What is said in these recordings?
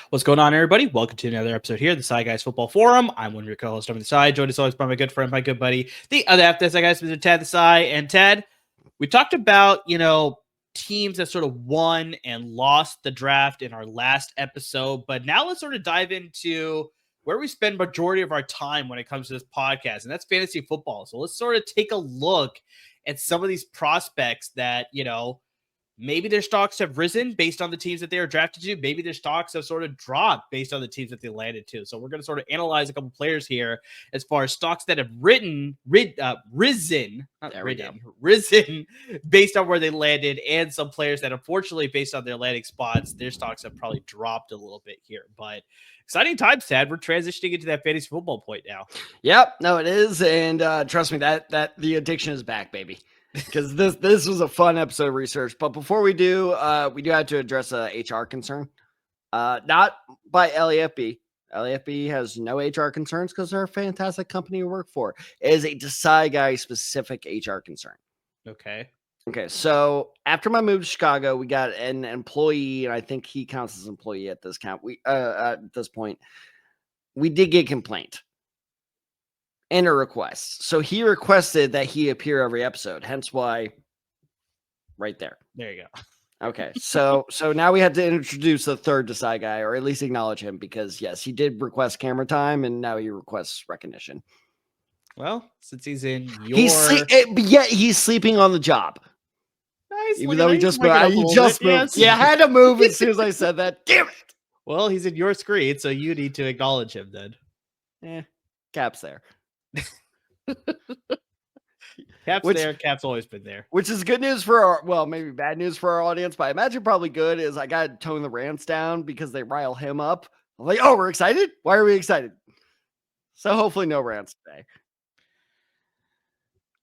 What's going on, everybody? Welcome to another episode here, the Side Guys Football Forum. I'm one of your co-hosts on the side, joined as always by my good friend, my good buddy, the other half of the Side Guys, Mr. Ted the Side. And Ted, we talked about, teams that sort of won and lost the draft in our last episode, but now let's sort of dive into where we spend majority of our time when it comes to this podcast, and that's fantasy football. So let's sort of take a look at some of these prospects that, maybe their stocks have risen based on the teams that they are drafted to. Maybe their stocks have sort of dropped based on the teams that they landed to. So we're going to sort of analyze a couple players here as far as stocks that have risen based on where they landed, and some players that unfortunately, based on their landing spots, their stocks have probably dropped a little bit here. But exciting times, Tad. We're transitioning into that fantasy football point now. Yep, no, it is. And trust me, that the addiction is back, baby. Because this was a fun episode of research. But before we do have to address a HR concern. Not by LAFB. LAFB has no HR concerns because they're a fantastic company to work for. It is a Decide Guy specific HR concern. Okay, so after my move to Chicago, we got an employee, and I think he counts as an employee at this count. At this point, we did get a complaint and a request. So he requested that he appear every episode, hence why right there. There you go. Okay. So now we had to introduce the third Decide Guy, or at least acknowledge him, because yes, he did request camera time and now he requests recognition. Well, since he's in he's sleeping on the job. Nice. Even though he just moved. Yes. Yeah, I had to move as soon as I said that. Damn it. Well, he's in your screen, so you need to acknowledge him then. Cap's there. Cap's always been there, which is good news for maybe bad news for our audience, but I imagine probably good is I got to tone the rants down because they rile him up. I'm like, oh, we're excited. Why are we excited? So hopefully no rants today.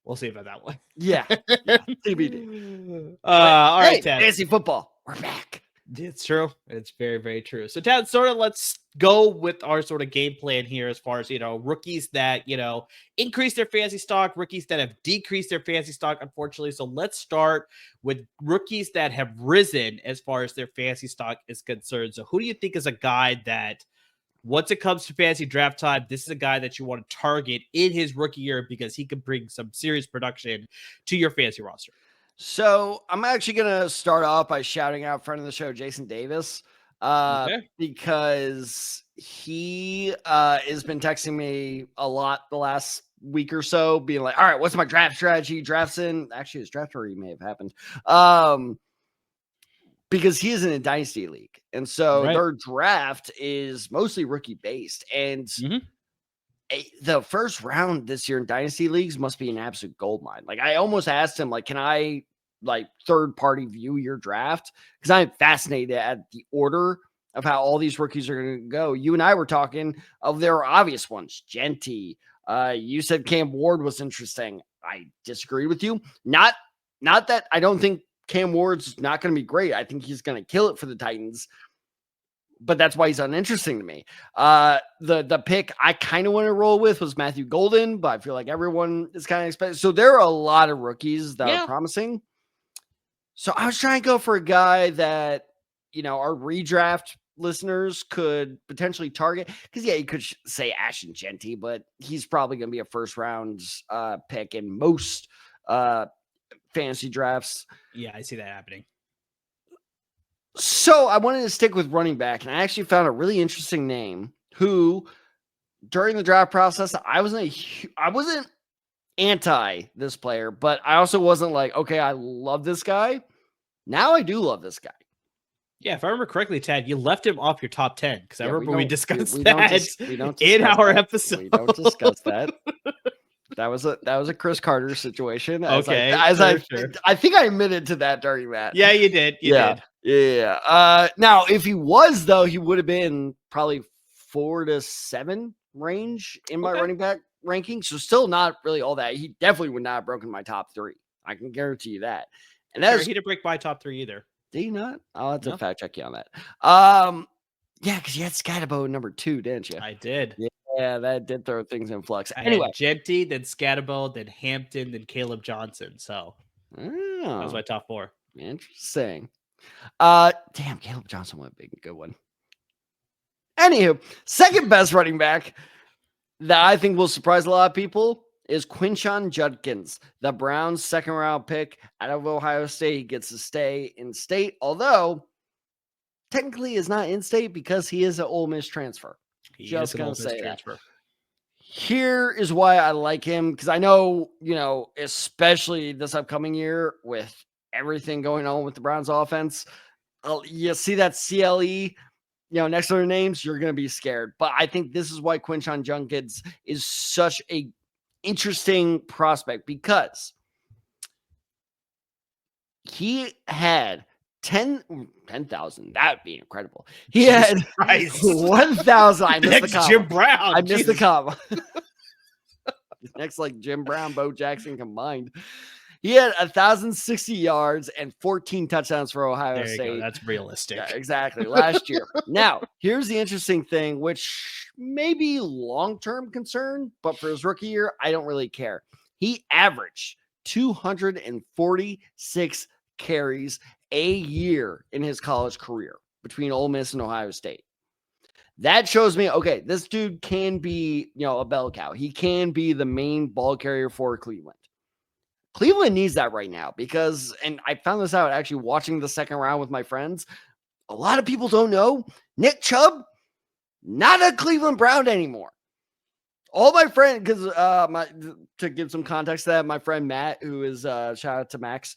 We'll see about that one. Yeah. TBD. All right, Ted. Fantasy football, we're back. It's true. It's very, very true. So, Tad, let's go with our sort of game plan here as far as, rookies that, increase their fantasy stock, rookies that have decreased their fantasy stock, unfortunately. So let's start with rookies that have risen as far as their fantasy stock is concerned. So who do you think is a guy that, once it comes to fantasy draft time, this is a guy that you want to target in his rookie year because he could bring some serious production to your fantasy roster? So I'm actually going to start off by shouting out friend of the show, Jason Davis, because he has been texting me a lot the last week or so, being like, all right, what's my draft strategy? Drafts in. Actually, his draft already may have happened because he is in a dynasty league. And so their draft is mostly rookie based. And the first round this year in dynasty leagues must be an absolute goldmine. Like, I almost asked him, like, can I third party view your draft? Because I'm fascinated at the order of how all these rookies are going to go. You and I were talking of their obvious ones. Genty. You said Cam Ward was interesting. I disagree with you. Not that I don't think Cam Ward's not going to be great. I think he's going to kill it for the Titans. But that's why he's uninteresting to me. The pick I kind of want to roll with was Matthew Golden, but I feel like everyone is kind of expecting. So there are a lot of rookies that are promising. So I was trying to go for a guy that, our redraft listeners could potentially target. Because, you could say Ashton Genty, but he's probably going to be a first round pick in most fantasy drafts. Yeah, I see that happening. So I wanted to stick with running back, and I actually found a really interesting name who, during the draft process, I wasn't anti this player, but I also wasn't like, okay, I love this guy. Now I do love this guy. Yeah, if I remember correctly, Tad, you left him off your top 10 because I remember we discussed that in our episode. We don't discuss that. That was a Chris Carter situation. Okay, I think I admitted to that during that. Yeah, you did. You did. Yeah. Now, if he was, though, he would have been probably 4 to 7 range in my running back ranking. So still not really all that. He definitely would not have broken my top 3. I can guarantee you that. And that's he didn't break my top 3 either. Did he not? I'll have to fact check you on that. Yeah, because you had Scatterbo number 2, didn't you? I did. Yeah, that did throw things in flux. Anyway, Jempty, then Scatterbo, then Hampton, then Caleb Johnson. So that was my top 4. Interesting. Damn, Caleb Johnson would be a good one. Anywho, second best running back that I think will surprise a lot of people is Quinshon Judkins, the Browns' second-round pick out of Ohio State. He gets to stay in state, although technically is not in state because he is an Ole Miss transfer. Just going to say transfer. Here is why I like him, because I know, especially this upcoming year with everything going on with the Browns offense, you see that CLE, next to their names, you're going to be scared. But I think this is why Quinshon Judkins is such a interesting prospect, because he had 10,000. That would be incredible. He had 1,000. I missed the comma. Jim Brown. I missed the comma. Next, like Jim Brown, Bo Jackson combined. He had 1,060 yards and 14 touchdowns for Ohio State. That's realistic. Yeah, exactly. Last year. Now, here's the interesting thing, which may be long-term concern, but for his rookie year, I don't really care. He averaged 246 carries a year in his college career between Ole Miss and Ohio State. That shows me, okay, this dude can be, a bell cow. He can be the main ball carrier for Cleveland. Cleveland needs that right now because, and I found this out actually watching the second round with my friends, a lot of people don't know, Nick Chubb, not a Cleveland Brown anymore. All my friends, because to give some context to that, my friend Matt, who is, shout out to Max,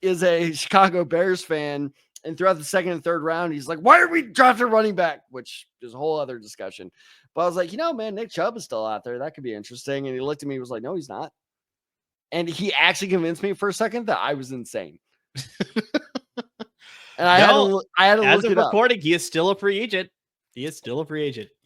is a Chicago Bears fan. And throughout the second and third round, he's like, why are we drafting running back? Which is a whole other discussion. But I was like, man, Nick Chubb is still out there. That could be interesting. And he looked at me and was like, no, he's not. And he actually convinced me for a second that I was insane. And I had to look it up. As of recording, he is still a free agent.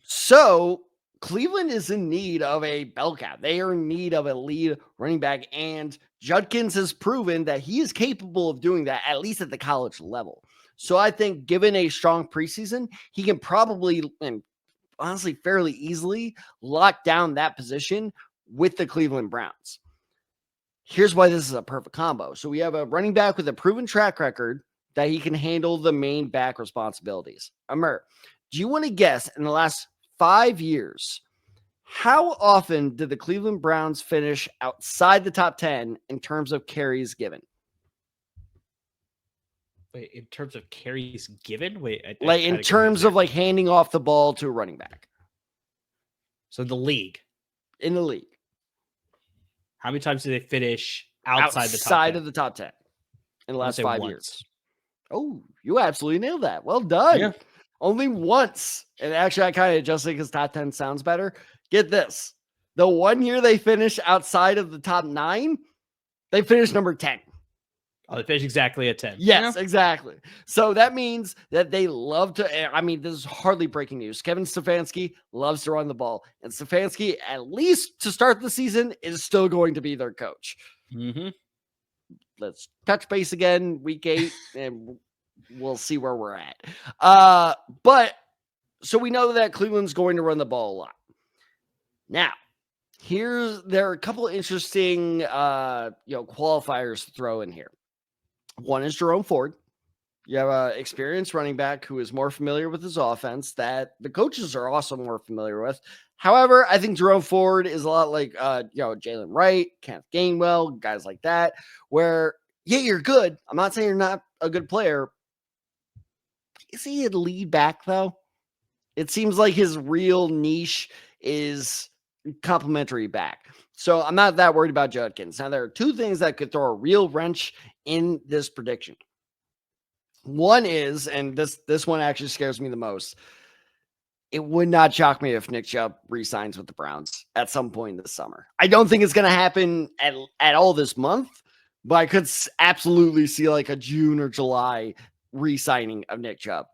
So Cleveland is in need of a bell cow. They are in need of a lead running back. And Judkins has proven that he is capable of doing that, at least at the college level. So I think given a strong preseason, he can probably, and honestly fairly easily, lock down that position with the Cleveland Browns. Here's why this is a perfect combo. So we have a running back with a proven track record that he can handle the main back responsibilities. Amir, do you want to guess in the last 5 years, how often did the Cleveland Browns finish outside the top 10 in terms of carries given? Wait, in terms of carries given? Wait, in terms of handing off the ball to a running back. So in the league. How many times did they finish outside of the top 10 in the last 5 years? Oh, you absolutely nailed that. Well done. Yeah. Only once. And actually, I kind of adjusted because top 10 sounds better. Get this. The 1 year they finished outside of the top 9, they finished number 10. Oh, they finished exactly at 10. Yes, exactly. So that means that they love to, this is hardly breaking news. Kevin Stefanski loves to run the ball. And Stefanski, at least to start the season, is still going to be their coach. Mm-hmm. Let's touch base again, week 8, and we'll see where we're at. But so we know that Cleveland's going to run the ball a lot. Now, there are a couple of interesting, qualifiers to throw in here. One is Jerome Ford. You have an experienced running back who is more familiar with his offense that the coaches are also more familiar with. However, I think Jerome Ford is a lot like, Jalen Wright, Kenneth Gainwell, guys like that, where, yeah, you're good. I'm not saying you're not a good player. Is he a lead back, though? It seems like his real niche is complimentary back. So I'm not that worried about Judkins. Now, there are two things that could throw a real wrench in this prediction. One is, and this one actually scares me the most, it would not shock me if Nick Chubb re-signs with the Browns at some point this summer. I don't think it's going to happen at all this month, but I could absolutely see like a June or July re-signing of Nick Chubb.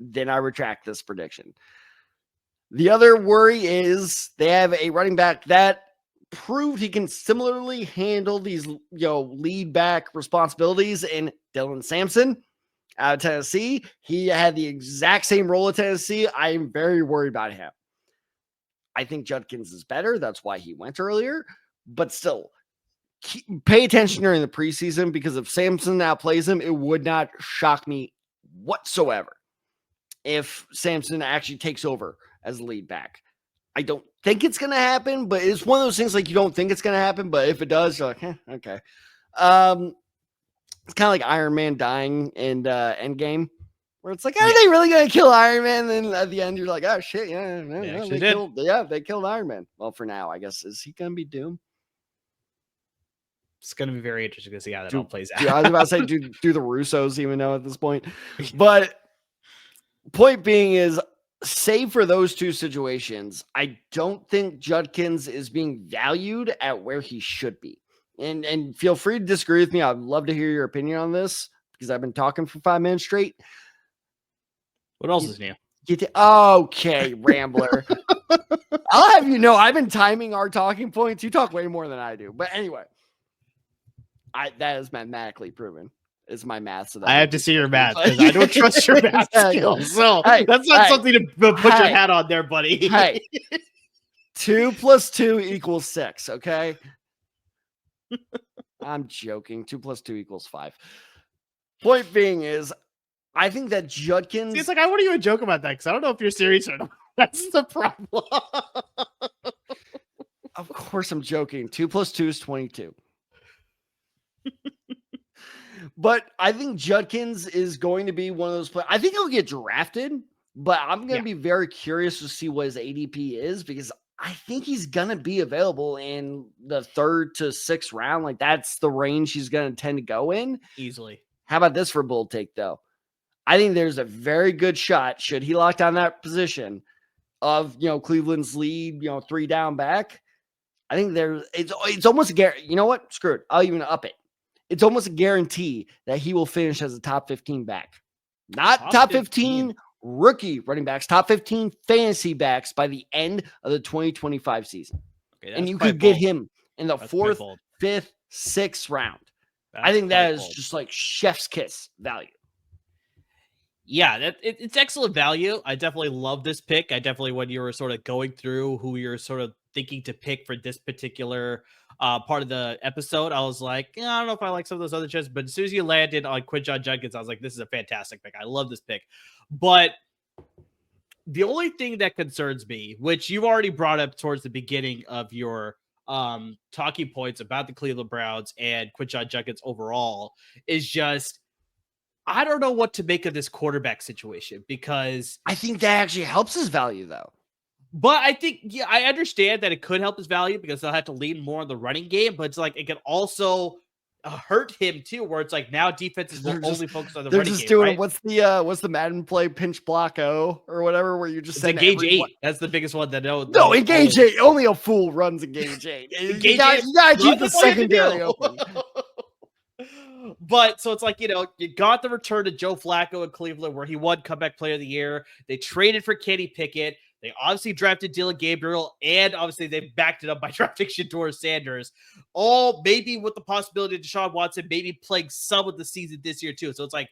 Then I retract this prediction. The other worry is they have a running back that proved he can similarly handle these, lead back responsibilities in Dylan Sampson out of Tennessee. He had the exact same role at Tennessee. I am very worried about him. I think Judkins is better. That's why he went earlier. But still, pay attention during the preseason, because if Sampson outplays him, it would not shock me whatsoever if Sampson actually takes over as lead back. I don't think it's going to happen, but it's one of those things like you don't think it's going to happen, but if it does, you're like, okay. It's kind of like Iron Man dying in Endgame, where it's like, are they really going to kill Iron Man? And then at the end, you're like, oh shit, they killed Iron Man. Well, for now, I guess, is he going to be Doom? It's going to be very interesting to see how that all plays out. I was about to say, do the Russos even know at this point? But point being is, save for those two situations, I don't think Judkins is being valued at where he should be. And feel free to disagree with me. I'd love to hear your opinion on this, because I've been talking for 5 minutes straight. What else is new? Okay, Rambler. I'll have you know, I've been timing our talking points. You talk way more than I do. But anyway, that is mathematically proven. It's my math. So I have to see your math, because I don't trust your math skills. So that's not something to put your hat on there, buddy. Hey, 2 + 2 = 6. Okay. I'm joking. 2 + 2 = 5. Point being is, I think that Judkins. See, it's like, I want you to joke about that, because I don't know if you're serious or not. That's the problem. Of course I'm joking. 2 + 2 is 22. But I think Judkins is going to be one of those players. I think he'll get drafted, but I'm going to be very curious to see what his ADP is, because I think he's going to be available in the 3rd to 6th round. Like, that's the range he's going to tend to go in. Easily. How about this for a bold take, though? I think there's a very good shot, should he lock down that position, of, Cleveland's lead, 3 down back. I think it's almost a guarantee. You know what? Screw it. I'll even up it. It's almost a guarantee that he will finish as a top 15 back. Not top 15 rookie running backs, top 15 fantasy backs by the end of the 2025 season. Okay, and you could get him in the 4th, 5th, 6th round. I think that is just like chef's kiss value. Yeah, it's excellent value. I definitely love this pick. I definitely, when you were sort of going through who you're sort of thinking to pick for this particular part of the episode, I was like, I don't know if I like some of those other choices, but as soon as you landed on Quinshon Judkins, I was like, this is a fantastic pick. I love this pick. But the only thing that concerns me, which you already brought up towards the beginning of your talking points about the Cleveland Browns and Quinshon Judkins overall, is just, I don't know what to make of this quarterback situation, because I think that actually helps his value, though. But I think, I understand that it could help his value, because they'll have to lean more on the running game, but it's like, it can also hurt him too, where it's like, now defenses will only focus on the running game. They're just doing, right? What's the Madden play, pinch block O or whatever, where you just send Engage 8. That's the biggest one that no, Engage 8. Only a fool runs Engage 8. You gotta keep the secondary open. But so it's like, you got the return to Joe Flacco in Cleveland, where he won Comeback Player of the Year. They traded for Kenny Pickett. They obviously drafted Dylan Gabriel, and obviously they backed it up by drafting Shedeur Sanders. All maybe with the possibility of Deshaun Watson maybe playing some of the season this year too. So it's like,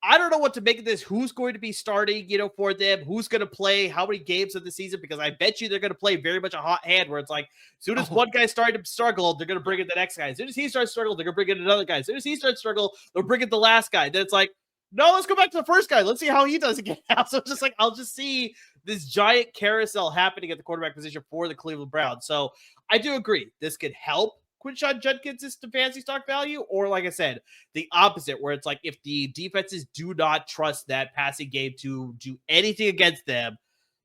I don't know what to make of this. Who's going to be starting, for them? Who's going to play how many games of the season? Because I bet you they're going to play very much a hot hand, where it's like, as soon as one guy started to struggle, they're going to bring in the next guy. As soon as he starts to struggle, they're going to bring in another guy. As soon as he starts to struggle, they'll bring in the last guy. Then it's like, no, let's go back to the first guy. Let's see how he does again. So it's just like, I'll just see this giant carousel happening at the quarterback position for the Cleveland Browns. So I do agree. This could help Quinshon Judkins' fantasy stock value, or like I said, the opposite, where it's like, if the defenses do not trust that passing game to do anything against them,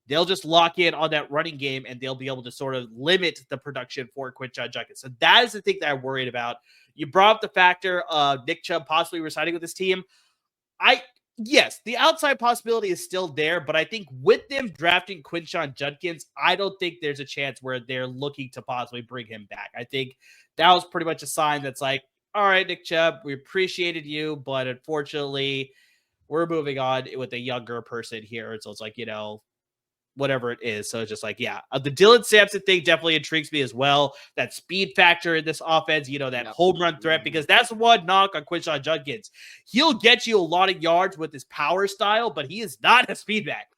they'll just lock in on that running game, and they'll be able to sort of limit the production for Quinshon Judkins. So that is the thing that I'm worried about. You brought up the factor of Nick Chubb possibly resigning with this team. Yes, the outside possibility is still there, but I think with them drafting Quinshon Judkins, I don't think there's a chance where they're looking to possibly bring him back. I think that was pretty much a sign that's like, all right, Nick Chubb, we appreciated you, but unfortunately, we're moving on with a younger person here. So it's like, whatever it is. So it's just like, yeah, the Dylan Sampson thing definitely intrigues me as well. That speed factor in this offense, that home run threat, because that's one knock on Quinshon Judkins. He'll get you a lot of yards with his power style, but he is not a speed back.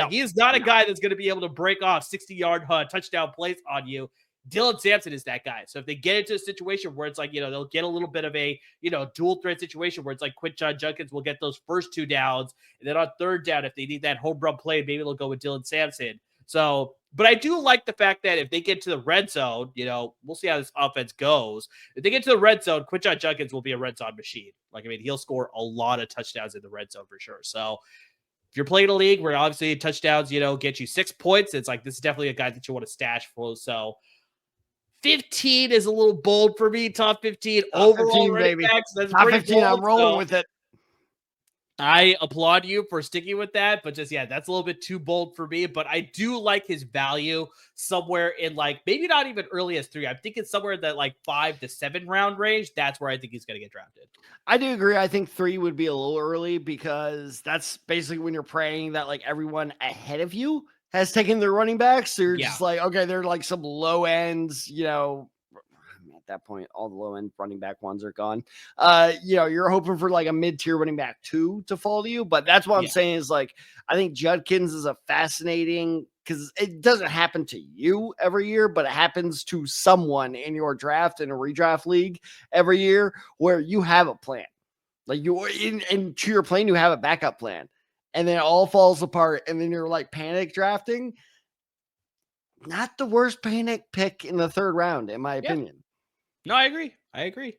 He is not a guy that's going to be able to break off 60-yard touchdown plays on you. Dylan Sampson is that guy. So if they get into a situation where it's like, they'll get a little bit of a, dual threat situation where it's like Quinshon Judkins will get those first 2 downs. And then on 3rd down, if they need that home run play, maybe they'll go with Dylan Sampson. So, but I do like the fact that if they get to the red zone, we'll see how this offense goes. If they get to the red zone, Quinshon Judkins will be a red zone machine. He'll score a lot of touchdowns in the red zone for sure. So if you're playing a league where obviously touchdowns, get you 6 points, it's like, this is definitely a guy that you want to stash for. So 15 is a little bold for me. Top 15 overall running backs. That's top pretty 15. bold, I'm rolling with it. I applaud you for sticking with that, but just, that's a little bit too bold for me. But I do like his value somewhere in maybe not even early as 3. I'm thinking somewhere in that 5 to 7 round range. That's where I think he's going to get drafted. I do agree. I think 3 would be a little early because that's basically when you're praying that everyone ahead of you has taken their running backs. So you're just okay, they're some low ends, at that point, all the low end running back ones are gone. You're hoping for a mid-tier running back 2 to fall to you. But that's what I'm saying is I think Judkins is a fascinating, because it doesn't happen to you every year, but it happens to someone in your draft, in a redraft league every year, where you have a plan. And to your plan, you have a backup plan. And then it all falls apart, and then you're panic drafting. Not the worst panic pick in the 3rd round, in my opinion. No, I agree.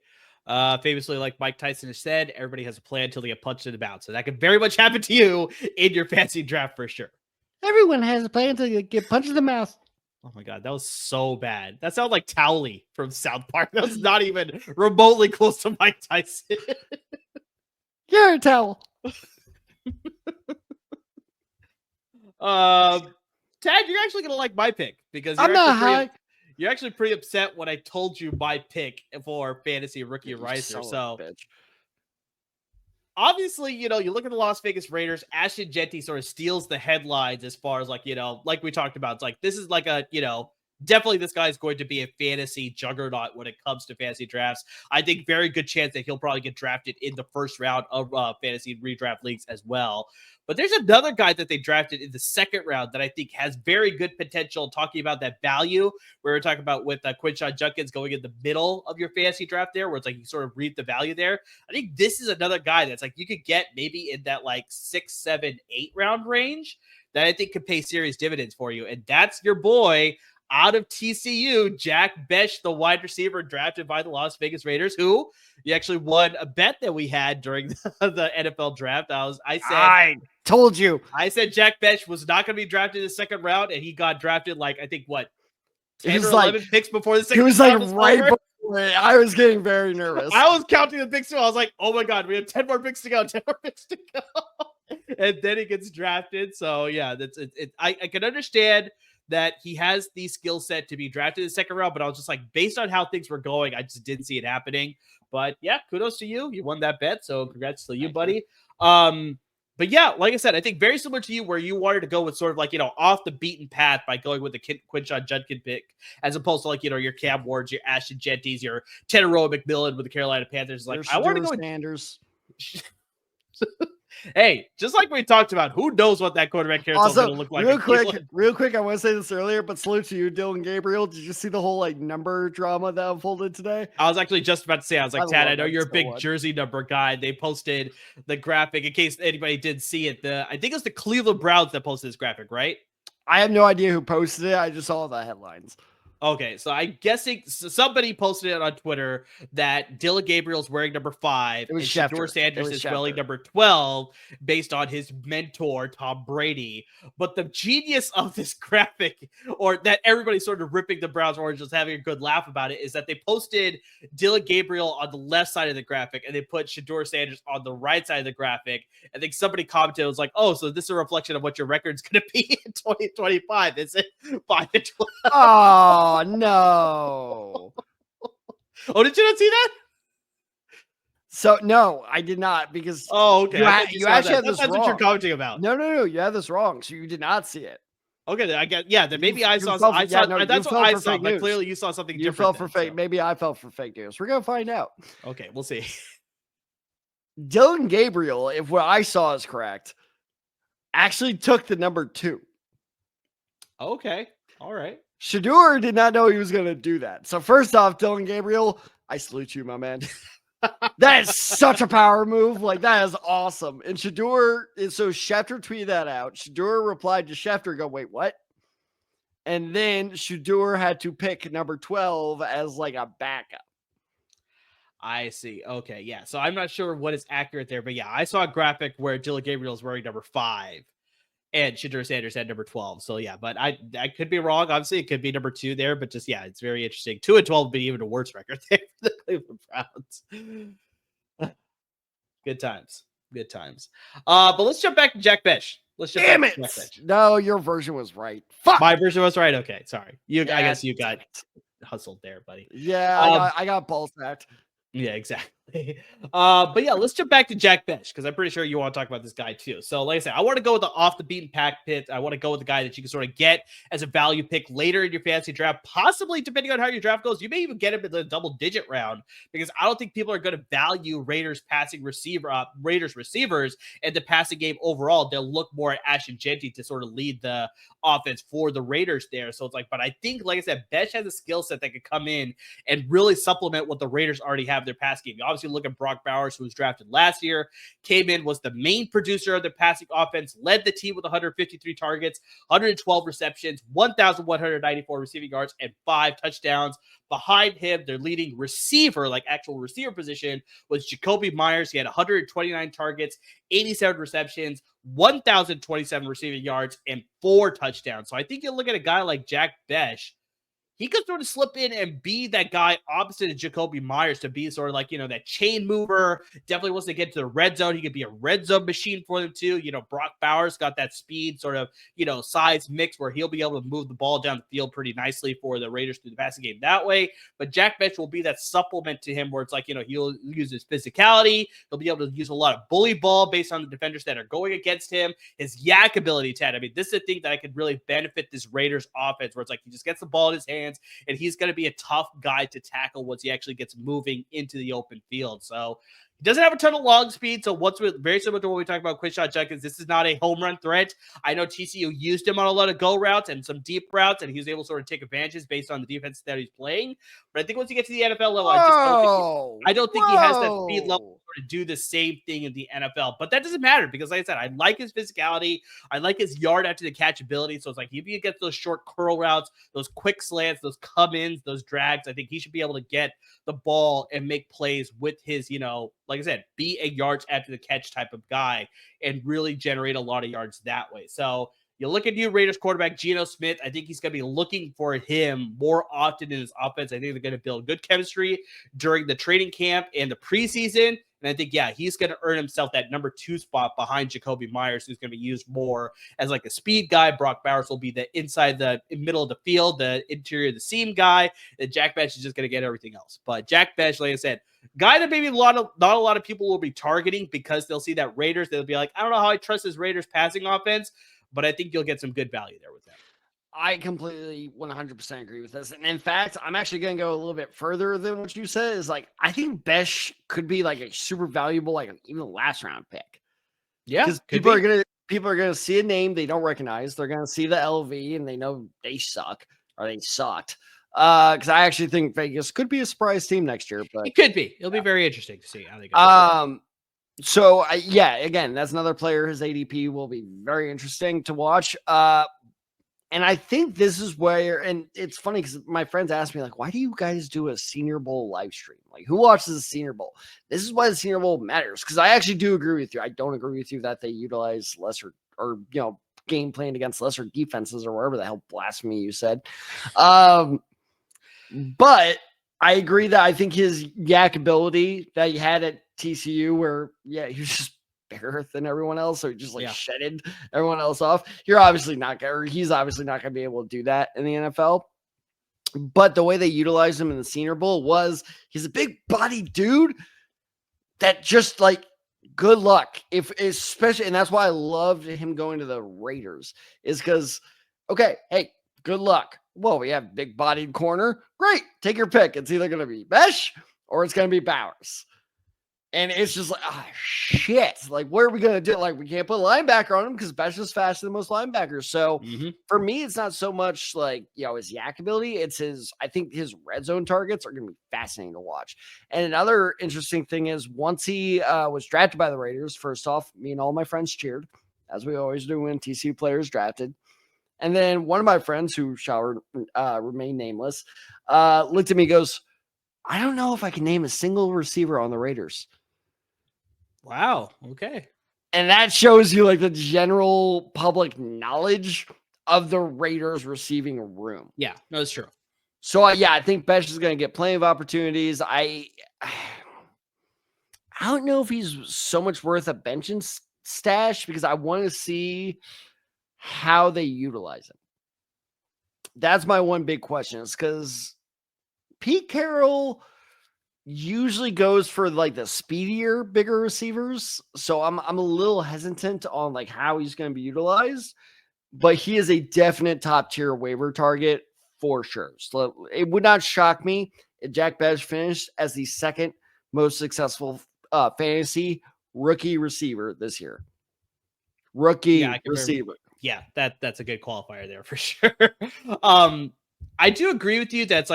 Famously, like Mike Tyson has said, everybody has a plan until they get punched in the mouth. So that could very much happen to you in your fantasy draft for sure. Everyone has a plan until you get punched in the mouth. Oh my God, that was so bad. That sounded like Towley from South Park. That was not even remotely close to Mike Tyson. You're a towel. Tad, you're actually gonna like my pick because you're actually pretty upset when I told you my pick for fantasy rookie riser. So obviously, you look at the Las Vegas Raiders. Ashton Jeanty sort of steals the headlines as far as like we talked about. It's like this is like a definitely this guy is going to be a fantasy juggernaut when it comes to fantasy drafts. I think very good chance that he'll probably get drafted in the 1st round of fantasy redraft leagues as well. But there's another guy that they drafted in the 2nd round that I think has very good potential. Talking about that value, where we're talking about with Quinshon Judkins going in the middle of your fantasy draft there, where it's like you sort of reap the value there. I think this is another guy that's like you could get maybe in that 6, 7, 8 round range that I think could pay serious dividends for you. And that's your boy out of TCU, Jack Bech, the wide receiver drafted by the Las Vegas Raiders, who you actually won a bet that we had during the NFL draft. I told you. I said Jack Bech was not going to be drafted in the 2nd round, and he got drafted I think, 10 or 11 picks before the 2nd round. It was right before. I was getting very nervous. I was counting the picks too. I was like, oh my God, we have 10 more picks to go, 10 more picks to go. And then he gets drafted. So yeah, that's it. I can understand that he has the skill set to be drafted in the 2nd round, but I was just like, based on how things were going, I just didn't see it happening. But yeah, kudos to you. You won that bet. So congrats to you, buddy. But yeah, like I said, I think very similar to you where you wanted to go with sort of off the beaten path by going with the Quinshon Judkins pick, as opposed to your Cam Wards, your Ashton Jeantys, your Tenoroa McMillan with the Carolina Panthers. I want to go with Sanders. Hey, just like we talked about, who knows what that quarterback carousel is going to look like? Real quick, I want to say this earlier, but salute to you, Dylan Gabriel. Did you see the whole number drama that unfolded today? I was actually just about to say, Tad, I know you're a big jersey number guy. They posted the graphic in case anybody didn't see it. I think it was the Cleveland Browns that posted this graphic, right? I have no idea who posted it. I just saw the headlines. Okay, so I'm guessing somebody posted it on Twitter that Dylan Gabriel's wearing number 5 and Shedeur Sanders is wearing number 12 based on his mentor, Tom Brady. But the genius of this graphic, or that everybody's sort of ripping the Browns orange, just having a good laugh about it, is that they posted Dylan Gabriel on the left side of the graphic and they put Shedeur Sanders on the right side of the graphic. I think somebody commented, was like, oh, so this is a reflection of what your record's going to be in 2025. Is it 5-12? Oh, no. Oh, did you not see that? So, no, I did not, because okay. you actually have this wrong. That's what you're commenting about. No, you have this wrong. So you did not see it. Okay, I get. Yeah, then maybe I saw. That's what I saw. But clearly, you saw something different. You fell for fake. Maybe I fell for fake news. We're gonna find out. Okay, we'll see. Dylan Gabriel, if what I saw is correct, actually took the number 2. Okay, all right. Shedeur did not know he was going to do that. So first off, Dylan Gabriel, I salute you, my man. That is such a power move. Like, that is awesome. And Shedeur, so Schefter tweeted that out. Shedeur replied to Schefter, go, wait, what? And then Shedeur had to pick number 12 as like a backup. I see. Okay, yeah. So I'm not sure what is accurate there, but yeah, I saw a graphic where Dylan Gabriel is wearing number 5. And Shedeur Sanders had number 12. So, yeah, but I could be wrong. Obviously, it could be number 2 there. But just, yeah, it's very interesting. 2-12 would be even a worse record there for the Cleveland Browns. Good times. Good times. But let's jump back to Jack Bech. Damn it. No, your version was right. Fuck. My version was right? Okay, sorry. I guess you got hustled there, buddy. Yeah, I got ball sacked. Yeah, exactly. But yeah, let's jump back to Jack Bech, because I'm pretty sure you want to talk about this guy too. So like I said, I want to go with the off the beaten path pick. I want to go with the guy that you can sort of get as a value pick later in your fantasy draft, possibly depending on how your draft goes. You may even get him in the double-digit round, because I don't think people are going to value Raiders receivers and the passing game overall. They'll look more at Ashton Jeanty to sort of lead the offense for the Raiders there. So it's like, but I think, like I said, Bech has a skill set that could come in and really supplement what the Raiders already have their pass game. You obviously look at Brock Bowers, who was drafted last year, came in, was the main producer of the passing offense, led the team with 153 targets, 112 receptions, 1,194 receiving yards, and 5 touchdowns. Behind him, their leading receiver, like actual receiver position, was Jakobi Meyers. He had 129 targets, 87 receptions, 1,027 receiving yards, and 4 touchdowns. So I think you look at a guy like Jack Bech, he could sort of slip in and be that guy opposite of Jakobi Meyers, to be sort of like, that chain mover. Definitely wants to get to the red zone. He could be a red zone machine for them too. Brock Bowers got that speed sort of, size mix where he'll be able to move the ball down the field pretty nicely for the Raiders through the passing game that way. But Jack Bech will be that supplement to him where it's like, he'll use his physicality. He'll be able to use a lot of bully ball based on the defenders that are going against him. His yak ability, Ted. I mean, this is a thing that I could really benefit this Raiders offense, where it's like he just gets the ball in his hands, and he's going to be a tough guy to tackle once he actually gets moving into the open field. So he doesn't have a ton of long speed. So very similar to what we talked about Quinshon Judkins, this is not a home run threat. I know TCU used him on a lot of go routes and some deep routes, and he was able to sort of take advantages based on the defense that he's playing. But I think once you get to the NFL level, I don't think he has that speed level to do the same thing in the NFL. But that doesn't matter, because like I said, I like his physicality. I like his yard after the catch ability. So it's like, if you get those short curl routes, those quick slants, those come-ins, those drags, I think he should be able to get the ball and make plays with his, like I said, be a yards after the catch type of guy and really generate a lot of yards that way. So you look at new Raiders quarterback, Geno Smith. I think he's going to be looking for him more often in his offense. I think they're going to build good chemistry during the training camp and the preseason. And I think, he's going to earn himself that number 2 spot behind Jakobi Meyers, who's going to be used more as like a speed guy. Brock Bowers will be the inside the middle of the field, the interior of the seam guy. And Jack Bech is just going to get everything else. But Jack Bech, like I said, guy that maybe not a lot of people will be targeting, because they'll see that Raiders. They'll be like, I don't know how I trust this Raiders passing offense, but I think you'll get some good value there with that. I completely 100% agree with this. And in fact, I'm actually going to go a little bit further than what you said. Is like, I think Bech could be like a super valuable, like even a last round pick. Yeah. Because people are going to see a name they don't recognize. They're going to see the LV and they know they suck, or they sucked. Because I actually think Vegas could be a surprise team next year. But it could be. It'll be very interesting to see how they go. So again, that's another player. His ADP will be very interesting to watch. And I think this is where, and it's funny because my friends ask me, like, why do you guys do a Senior Bowl live stream? Like, who watches the Senior Bowl? This is why the Senior Bowl matters, because I actually do agree with you. I don't agree with you that they utilize lesser or, game plan against lesser defenses or whatever the hell blasphemy you said. But I agree that I think his yak ability that he had at TCU, where, he was just bigger than everyone else, so he just shedded everyone else off. He's obviously not going to be able to do that in the NFL. But the way they utilized him in the Senior Bowl was he's a big body dude that just good luck. Especially, and that's why I loved him going to the Raiders, is because, okay, hey, good luck. Well, we have big bodied corner. Great. Take your pick. It's either going to be Bech or it's going to be Bowers. And it's just shit. What are we going to do? We can't put a linebacker on him because Bech is faster than most linebackers. So for me, it's not so much his yak ability. It's I think his red zone targets are going to be fascinating to watch. And another interesting thing is once he was drafted by the Raiders, first off, me and all my friends cheered, as we always do when TCU players drafted. And then one of my friends, who shall remain nameless, looked at me and goes, I don't know if I can name a single receiver on the Raiders. Wow. Okay. And that shows you the general public knowledge of the Raiders receiving room. Yeah, no, that's true. So I think Bech is going to get plenty of opportunities. I don't know if he's so much worth a benching stash, because I want to see how they utilize him. That's my one big question, is because Pete Carroll usually goes for the speedier, bigger receivers. So I'm a little hesitant on how he's going to be utilized, but he is a definite top tier waiver target for sure. So it would not shock me if Jack Bech finished as the second most successful fantasy rookie receiver this year. Rookie receiver. Yeah, that's a good qualifier there for sure. I do agree with you. That's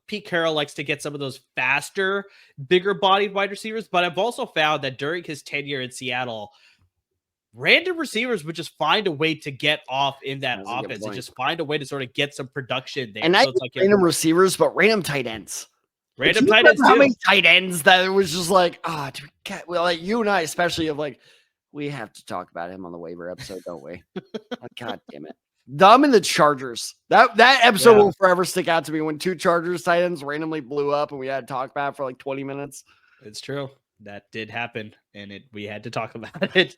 Pete Carroll likes to get some of those faster, bigger bodied wide receivers. But I've also found that during his tenure in Seattle, random receivers would just find a way to get off in that offense and just find a way to sort of get some production there. And so it's random receivers, but random tight ends. Random tight ends. How many tight ends that it was just you and I, especially, of we have to talk about him on the waiver episode, don't we? God damn it. Them and the Chargers. That episode will forever stick out to me, when two Chargers tight ends randomly blew up and we had to talk about it for 20 minutes. It's true. That did happen, and we had to talk about it.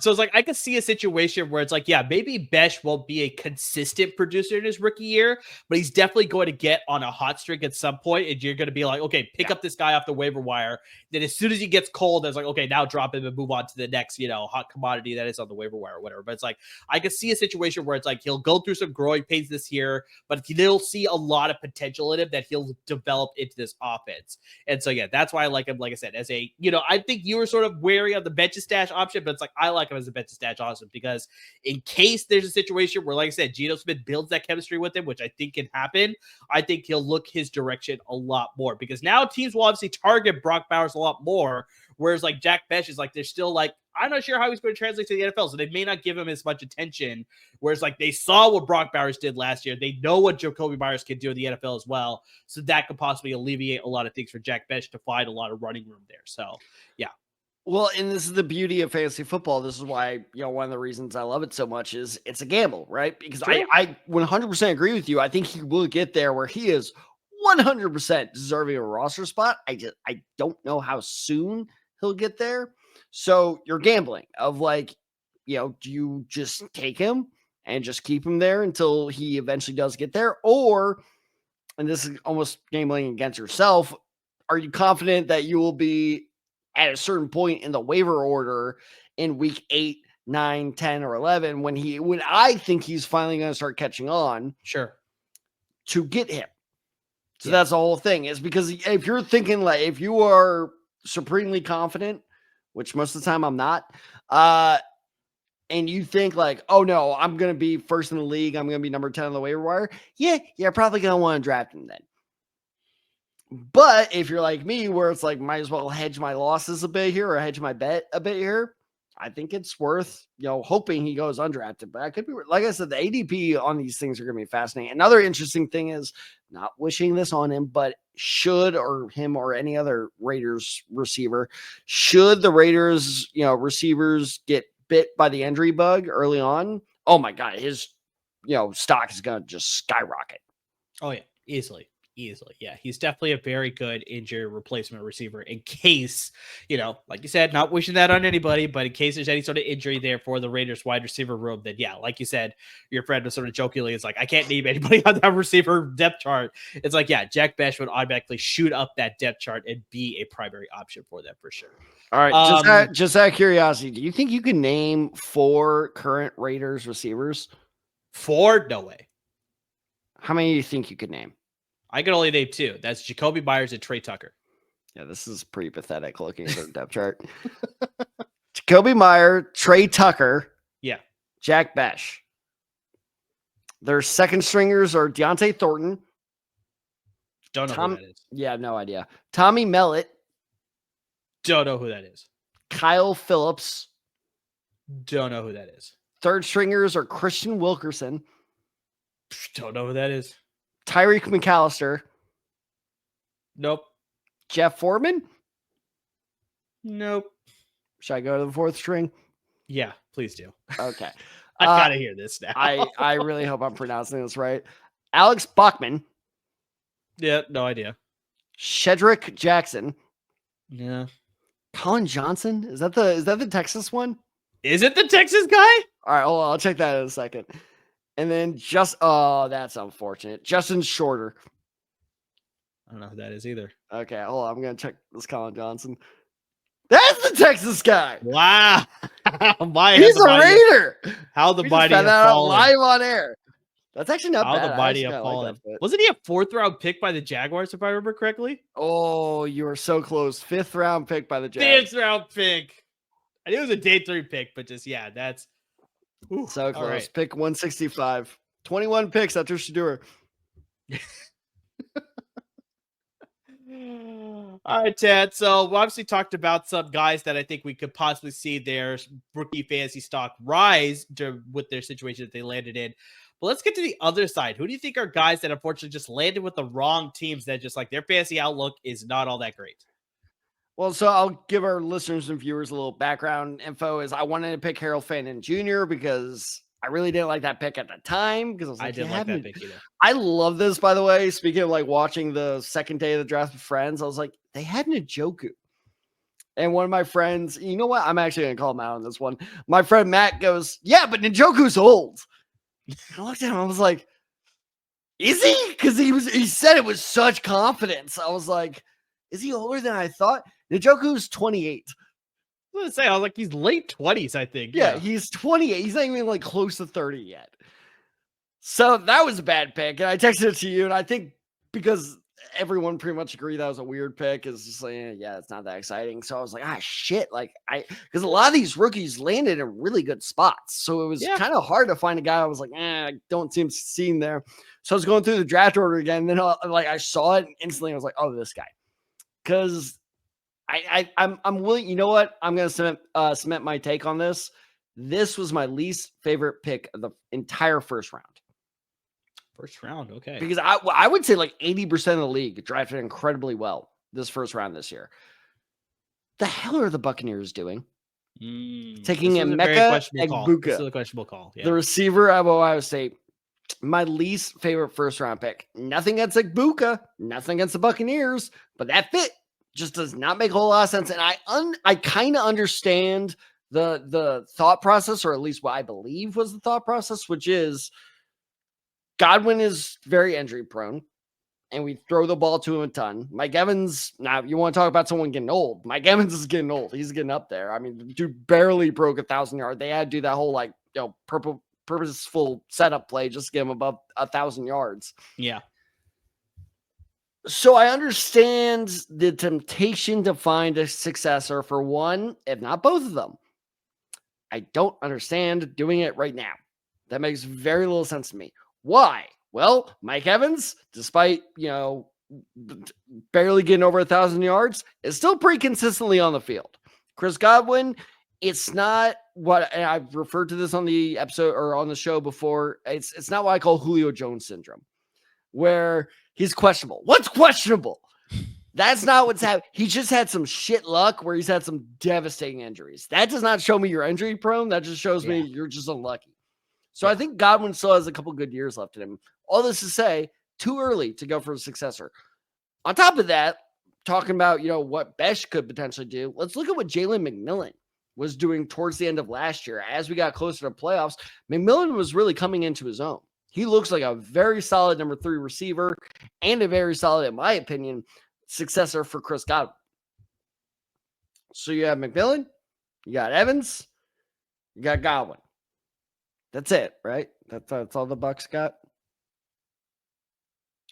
So it's I could see a situation where it's maybe Bech won't be a consistent producer in his rookie year, but he's definitely going to get on a hot streak at some point, and you're going to be okay, pick up this guy off the waiver wire. Then as soon as he gets cold, it's okay, now drop him and move on to the next, hot commodity that is on the waiver wire or whatever. But it's I could see a situation where it's he'll go through some growing pains this year, but he'll see a lot of potential in him that he'll develop into this offense. And so, that's why I like him, like I said, as a, I think you were sort of wary of the bench stash option, but it's I like him as a bench stash option, because in case there's a situation where, like I said, Geno Smith builds that chemistry with him, which I think can happen, I think he'll look his direction a lot more, because now teams will obviously target Brock Bowers a lot more, whereas Jack Bech is they're still I'm not sure how he's going to translate to the NFL, so they may not give him as much attention. Whereas they saw what Brock Bowers did last year. They know what Jacoby Myers can do in the NFL as well. So that could possibly alleviate a lot of things for Jack Bech to find a lot of running room there. So, yeah. Well, and this is the beauty of fantasy football. This is why, one of the reasons I love it so much is it's a gamble, right? Because I 100% agree with you. I think he will get there where he is 100% deserving of a roster spot. I don't know how soon he'll get there. So you're gambling of do you just take him and just keep him there until he eventually does get there? Or, and this is almost gambling against yourself, are you confident that you will be at a certain point in the waiver order in week 8, 9, 10, or 11 when I think he's finally going to start catching on? Sure. To get him. So that's the whole thing, is because if you're thinking if you are supremely confident, which most of the time I'm not, and you think oh no, I'm going to be first in the league, I'm going to be number 10 on the waiver wire, you're probably going to want to draft him then. But if you're like me, where it's might as well hedge my losses a bit here, or hedge my bet a bit here, I think it's worth, hoping he goes undrafted. But I could be, like I said, the ADP on these things are going to be fascinating. Another interesting thing is, not wishing this on him, but should, or him or any other Raiders receiver, should the Raiders, receivers get bit by the injury bug early on, oh my God, his, stock is going to just skyrocket. Oh yeah, easily. Yeah, he's definitely a very good injury replacement receiver in case, like you said, not wishing that on anybody, but in case there's any sort of injury there for the Raiders wide receiver room, then yeah, like you said, your friend was sort of jokingly, it's like, I can't name anybody on that receiver depth chart. It's like, yeah, Jack Bech would automatically shoot up that depth chart and be a primary option for them for sure. All right, just out of curiosity, do you think you can name 4 current Raiders receivers? 4? No way. How many do you think you could name? I can only name 2. That's Jacoby Myers and Trey Tucker. Yeah, this is pretty pathetic looking at the depth chart. Jacoby Myers, Trey Tucker. Yeah. Jack Bech. Their second stringers are Deontay Thornton. Don't know who that is. Yeah, no idea. Tommy Mellott. Don't know who that is. Kyle Phillips. Don't know who that is. Third stringers are Christian Wilkerson. Don't know who that is. Tyreek McAllister. Nope. Jeff Foreman. Nope. Should I go to the 4th string? Yeah, please do. Okay. I gotta hear this now. I really hope I'm pronouncing this right. Alex Bachman. Yeah, no idea. Shedrick Jackson. Yeah. Colin Johnson. Is that the Texas one? Is it the Texas guy? All right, hold on. I'll check that in a second. And then that's unfortunate. Justin Shorter. I don't know who that is either. Okay, hold on. I'm gonna check this Colin Johnson. That's the Texas guy. Wow. He's a Raider. How the mighty have fallen. Live on air. That's actually not bad. How the mighty have fallen. Wasn't he a 4th round pick by the Jaguars, if I remember correctly? Oh, you were so close. 5th round pick by the Jaguars. 5th round pick. I knew it was a day 3 pick, but just, yeah, that's so close. Right. Pick 165. 21 picks after Shedeur. All right, Ted. So we obviously talked about some guys that I think we could possibly see their rookie fantasy stock rise with their situation that they landed in. But let's get to the other side. Who do you think are guys that unfortunately just landed with the wrong teams that just like their fantasy outlook is not all that great? Well, so I'll give our listeners and viewers a little background info. Is I wanted to pick Harold Fannin Jr. because I really didn't like that pick at the time because I didn't like that pick either. I love this, by the way. Speaking of like watching the second day of the draft with friends, I was like, they had Njoku. And one of my friends, you know what? I'm actually going to call him out on this one. My friend Matt goes, yeah, but Njoku's old. I looked at him. I was like, is he? Because he said it with such confidence. I was like, is he older than I thought? Njoku's 28. I was going to say, like, he's late 20s, I think. Yeah, he's 28. He's not even like close to 30 yet. So that was a bad pick. And I texted it to you. And I think because everyone pretty much agreed that was a weird pick, is just like, yeah, it's not that exciting. So I was like, shit. Like, because a lot of these rookies landed in really good spots. So it was kind of hard to find a guy. I was like, I don't see him there. So I was going through the draft order again. And then I saw it and instantly I was like, oh, this guy. Because I'm willing, you know what? I'm going to cement my take on this. This was my least favorite pick of the entire first round. First round, okay. Because I would say like 80% of the league drafted incredibly well this first round this year. The hell are the Buccaneers doing? Taking Emeka Egbuka. This is a questionable call. Yeah. The receiver of Ohio State. My least favorite first round pick. Nothing against Egbuka, nothing against the Buccaneers, but that fit just does not make a whole lot of sense. And I kind of understand the thought process, or at least what I believe was the thought process, which is Godwin is very injury prone and we throw the ball to him a ton. Mike Evans, now you want to talk about someone getting old. Mike Evans is getting old. He's getting up there. I mean, the dude barely broke 1,000 yards. They had to do that whole purposeful setup play just to get him above 1,000 yards. Yeah. So I understand the temptation to find a successor for one, if not both of them. I don't understand doing it right now. That makes very little sense to me. Why? Well, Mike Evans, despite, barely getting over 1,000 yards, is still pretty consistently on the field. Chris Godwin it's not what, and I've referred to this on the episode or on the show before. It's not what I call Julio Jones syndrome, where he's questionable. What's questionable? That's not what's happening. He just had some shit luck where he's had some devastating injuries. That does not show me you're injury prone. That just shows me you're just unlucky. So I think Godwin still has a couple good years left in him. All this to say, too early to go for a successor. On top of that, talking about, what Bech could potentially do, let's look at what Jalen McMillan was doing towards the end of last year. As we got closer to playoffs, McMillan was really coming into his own. He looks like a very solid number 3 receiver and a very solid, in my opinion, successor for Chris Godwin. So you have McMillan, you got Evans, you got Godwin. That's it, right? That's all the Bucs got.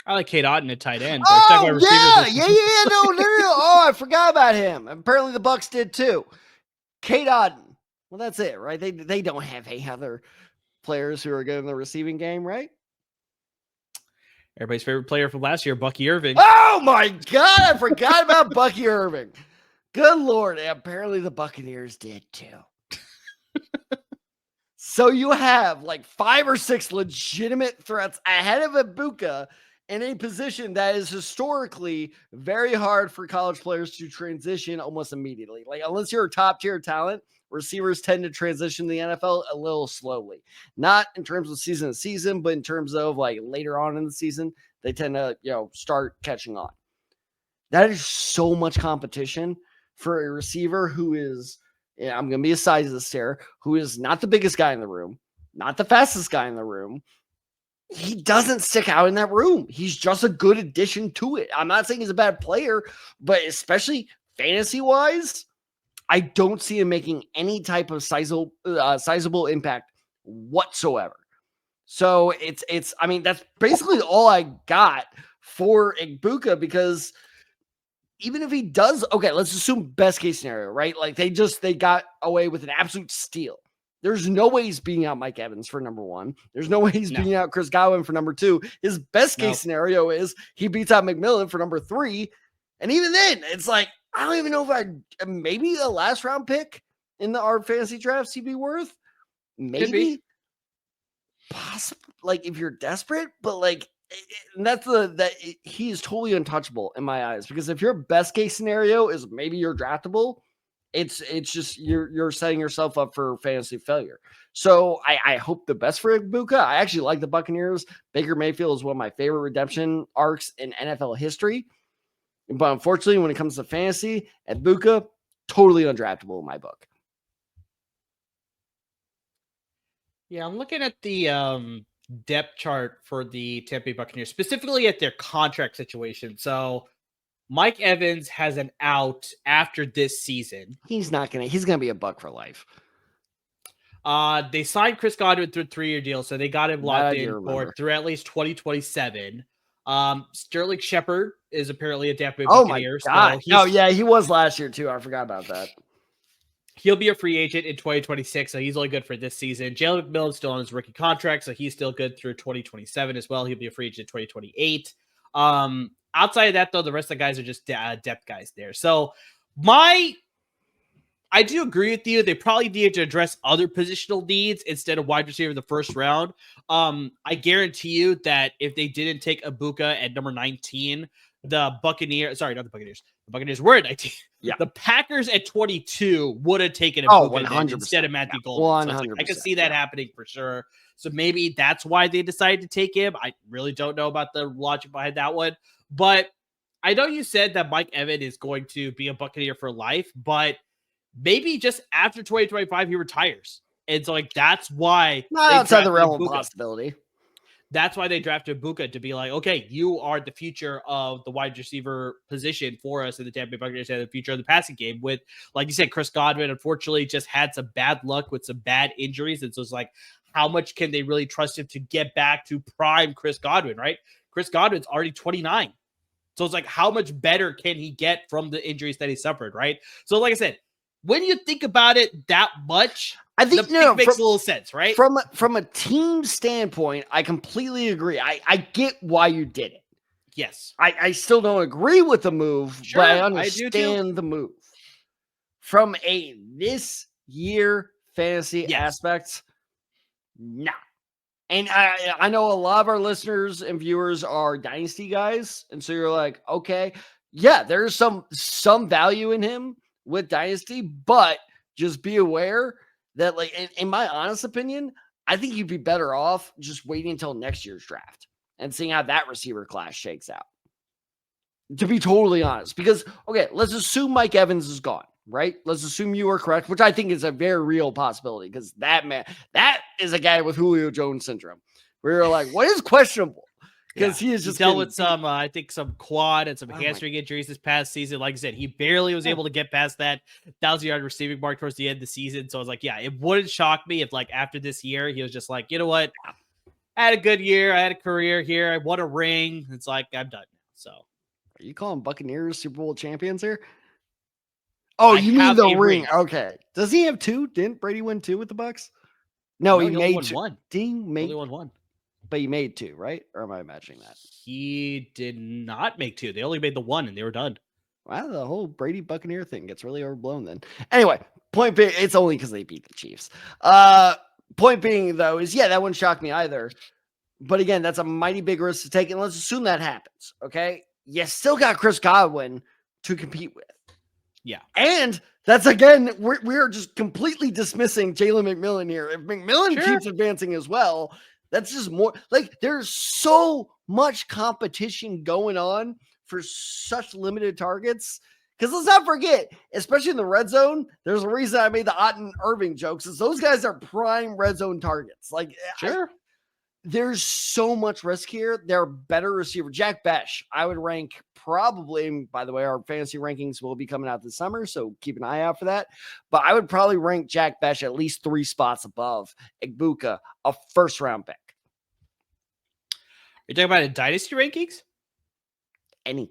I like Cade Otton at tight end. No. Oh, I forgot about him. Apparently the Bucs did too. Cade Otton. Well, that's it, right? They don't have any other players who are good in the receiving game, right? Everybody's favorite player from last year, Bucky Irving. Oh my God, I forgot about Bucky Irving. Good Lord. And apparently the Buccaneers did too. So you have like 5 or 6 legitimate threats ahead of Egbuka in a position that is historically very hard for college players to transition almost immediately. Like, unless you're a top tier talent, receivers tend to transition to the NFL a little slowly. Not in terms of season to season, but in terms of like later on in the season, they tend to, start catching on. That is so much competition for a receiver who is, I'm going to be a sizist here, who is not the biggest guy in the room, not the fastest guy in the room. He doesn't stick out in that room. He's just a good addition to it. I'm not saying he's a bad player, but especially fantasy-wise, I don't see him making any type of sizable impact whatsoever. So I mean, that's basically all I got for Egbuka, because even if he does, okay, let's assume best case scenario, right? Like they got away with an absolute steal. There's no way he's beating out Mike Evans for number 1. There's no way he's beating out Chris Godwin for number 2. His best case scenario is he beats out McMillan for number 3. And even then, it's like, I don't even know if maybe a last round pick in our fantasy drafts he'd be worth. Maybe. Possible, like if you're desperate, but like, and he is totally untouchable in my eyes, because if your best case scenario is maybe you're draftable, it's just you're setting yourself up for fantasy failure. So I hope the best for Egbuka. I actually like the Buccaneers. Baker Mayfield is one of my favorite redemption arcs in NFL history. But unfortunately, when it comes to fantasy, Egbuka, totally undraftable in my book. Yeah, I'm looking at the depth chart for the Tampa Bay Buccaneers, specifically at their contract situation. So Mike Evans has an out after this season. He's gonna be a Buck for life. They signed Chris Godwin through a 3-year deal, so they got him locked in for through at least 2027. Sterling Shepard is apparently a Tampa Bay Buccaneer. Oh my God. So he was last year too. I forgot about that. He'll be a free agent in 2026, so he's only good for this season. Jalen McMillan's still on his rookie contract, so he's still good through 2027 as well. He'll be a free agent in 2028. Outside of that, though, the rest of the guys are just depth guys there. So I do agree with you. They probably need to address other positional needs instead of wide receiver in the first round. I guarantee you that if they didn't take Egbuka at number 19, the Buccaneers were at 19. Yeah. The Packers at 22 would have taken Egbuka instead of Matthew Golden. So I can see that happening for sure. So maybe that's why they decided to take him. I really don't know about the logic behind that one. But I know you said that Mike Evans is going to be a Buccaneer for life, but maybe just after 2025 he retires. And so that's why not outside the realm of possibility. That's why they drafted Egbuka, to be like, okay, you are the future of the wide receiver position for us in the Tampa Bay Buccaneers, and the future of the passing game. With, like you said, Chris Godwin unfortunately just had some bad luck with some bad injuries. And so it's like, how much can they really trust him to get back to prime Chris Godwin, right? Chris Godwin's already 29. So it's like, how much better can he get from the injuries that he suffered, right? So like I said, when you think about it that much, I think it makes a little sense, right? From a team standpoint, I completely agree. I get why you did it. Yes. I still don't agree with the move, but I understand the move. From this year fantasy aspects, nah. And I know a lot of our listeners and viewers are dynasty guys. And so you're like, okay, yeah, there's some value in him with dynasty, but just be aware that, like, in my honest opinion, I think you'd be better off just waiting until next year's draft and seeing how that receiver class shakes out. To be totally honest, because, okay, let's assume Mike Evans is gone, right? Let's assume you are correct, which I think is a very real possibility, because that is a guy with Julio Jones syndrome. We were like, what is questionable? Because he is just dealt with some, I think, some quad and some hamstring injuries this past season. Like I said, he barely was able to get past that 1,000-yard receiving mark towards the end of the season. So I was like, yeah, it wouldn't shock me if, like, after this year, he was just like, you know what? I had a good year. I had a career here. I won a ring. It's like, I'm done now. So. Are you calling Buccaneers Super Bowl champions here? Oh, you mean the ring? Okay. Does he have 2? Didn't Brady win 2 with the Bucs? No, he made 2. One. Did he make only won 1? But he made 2, right? Or am I imagining that? He did not make 2. They only made the 1, and they were done. Wow, the whole Brady Buccaneer thing gets really overblown then. Anyway, point being, it's only because they beat the Chiefs. Point being, though, is, yeah, that wouldn't shock me either. But again, that's a mighty big risk to take, and let's assume that happens, okay? You still got Chris Godwin to compete with. Yeah. And that's, again, we're just completely dismissing Jalen McMillan here. If McMillan keeps advancing as well, that's just more, like, there's so much competition going on for such limited targets. Because let's not forget, especially in the red zone, there's a reason I made the Otten Irving jokes, is those guys are prime red zone targets. Like, there's so much risk here. They're better receiver. Jack Bech, I would rank probably, by the way, our fantasy rankings will be coming out this summer, so keep an eye out for that. But I would probably rank Jack Bech at least 3 spots above Egbuka, a first-round pick. You're talking about in dynasty rankings? Any.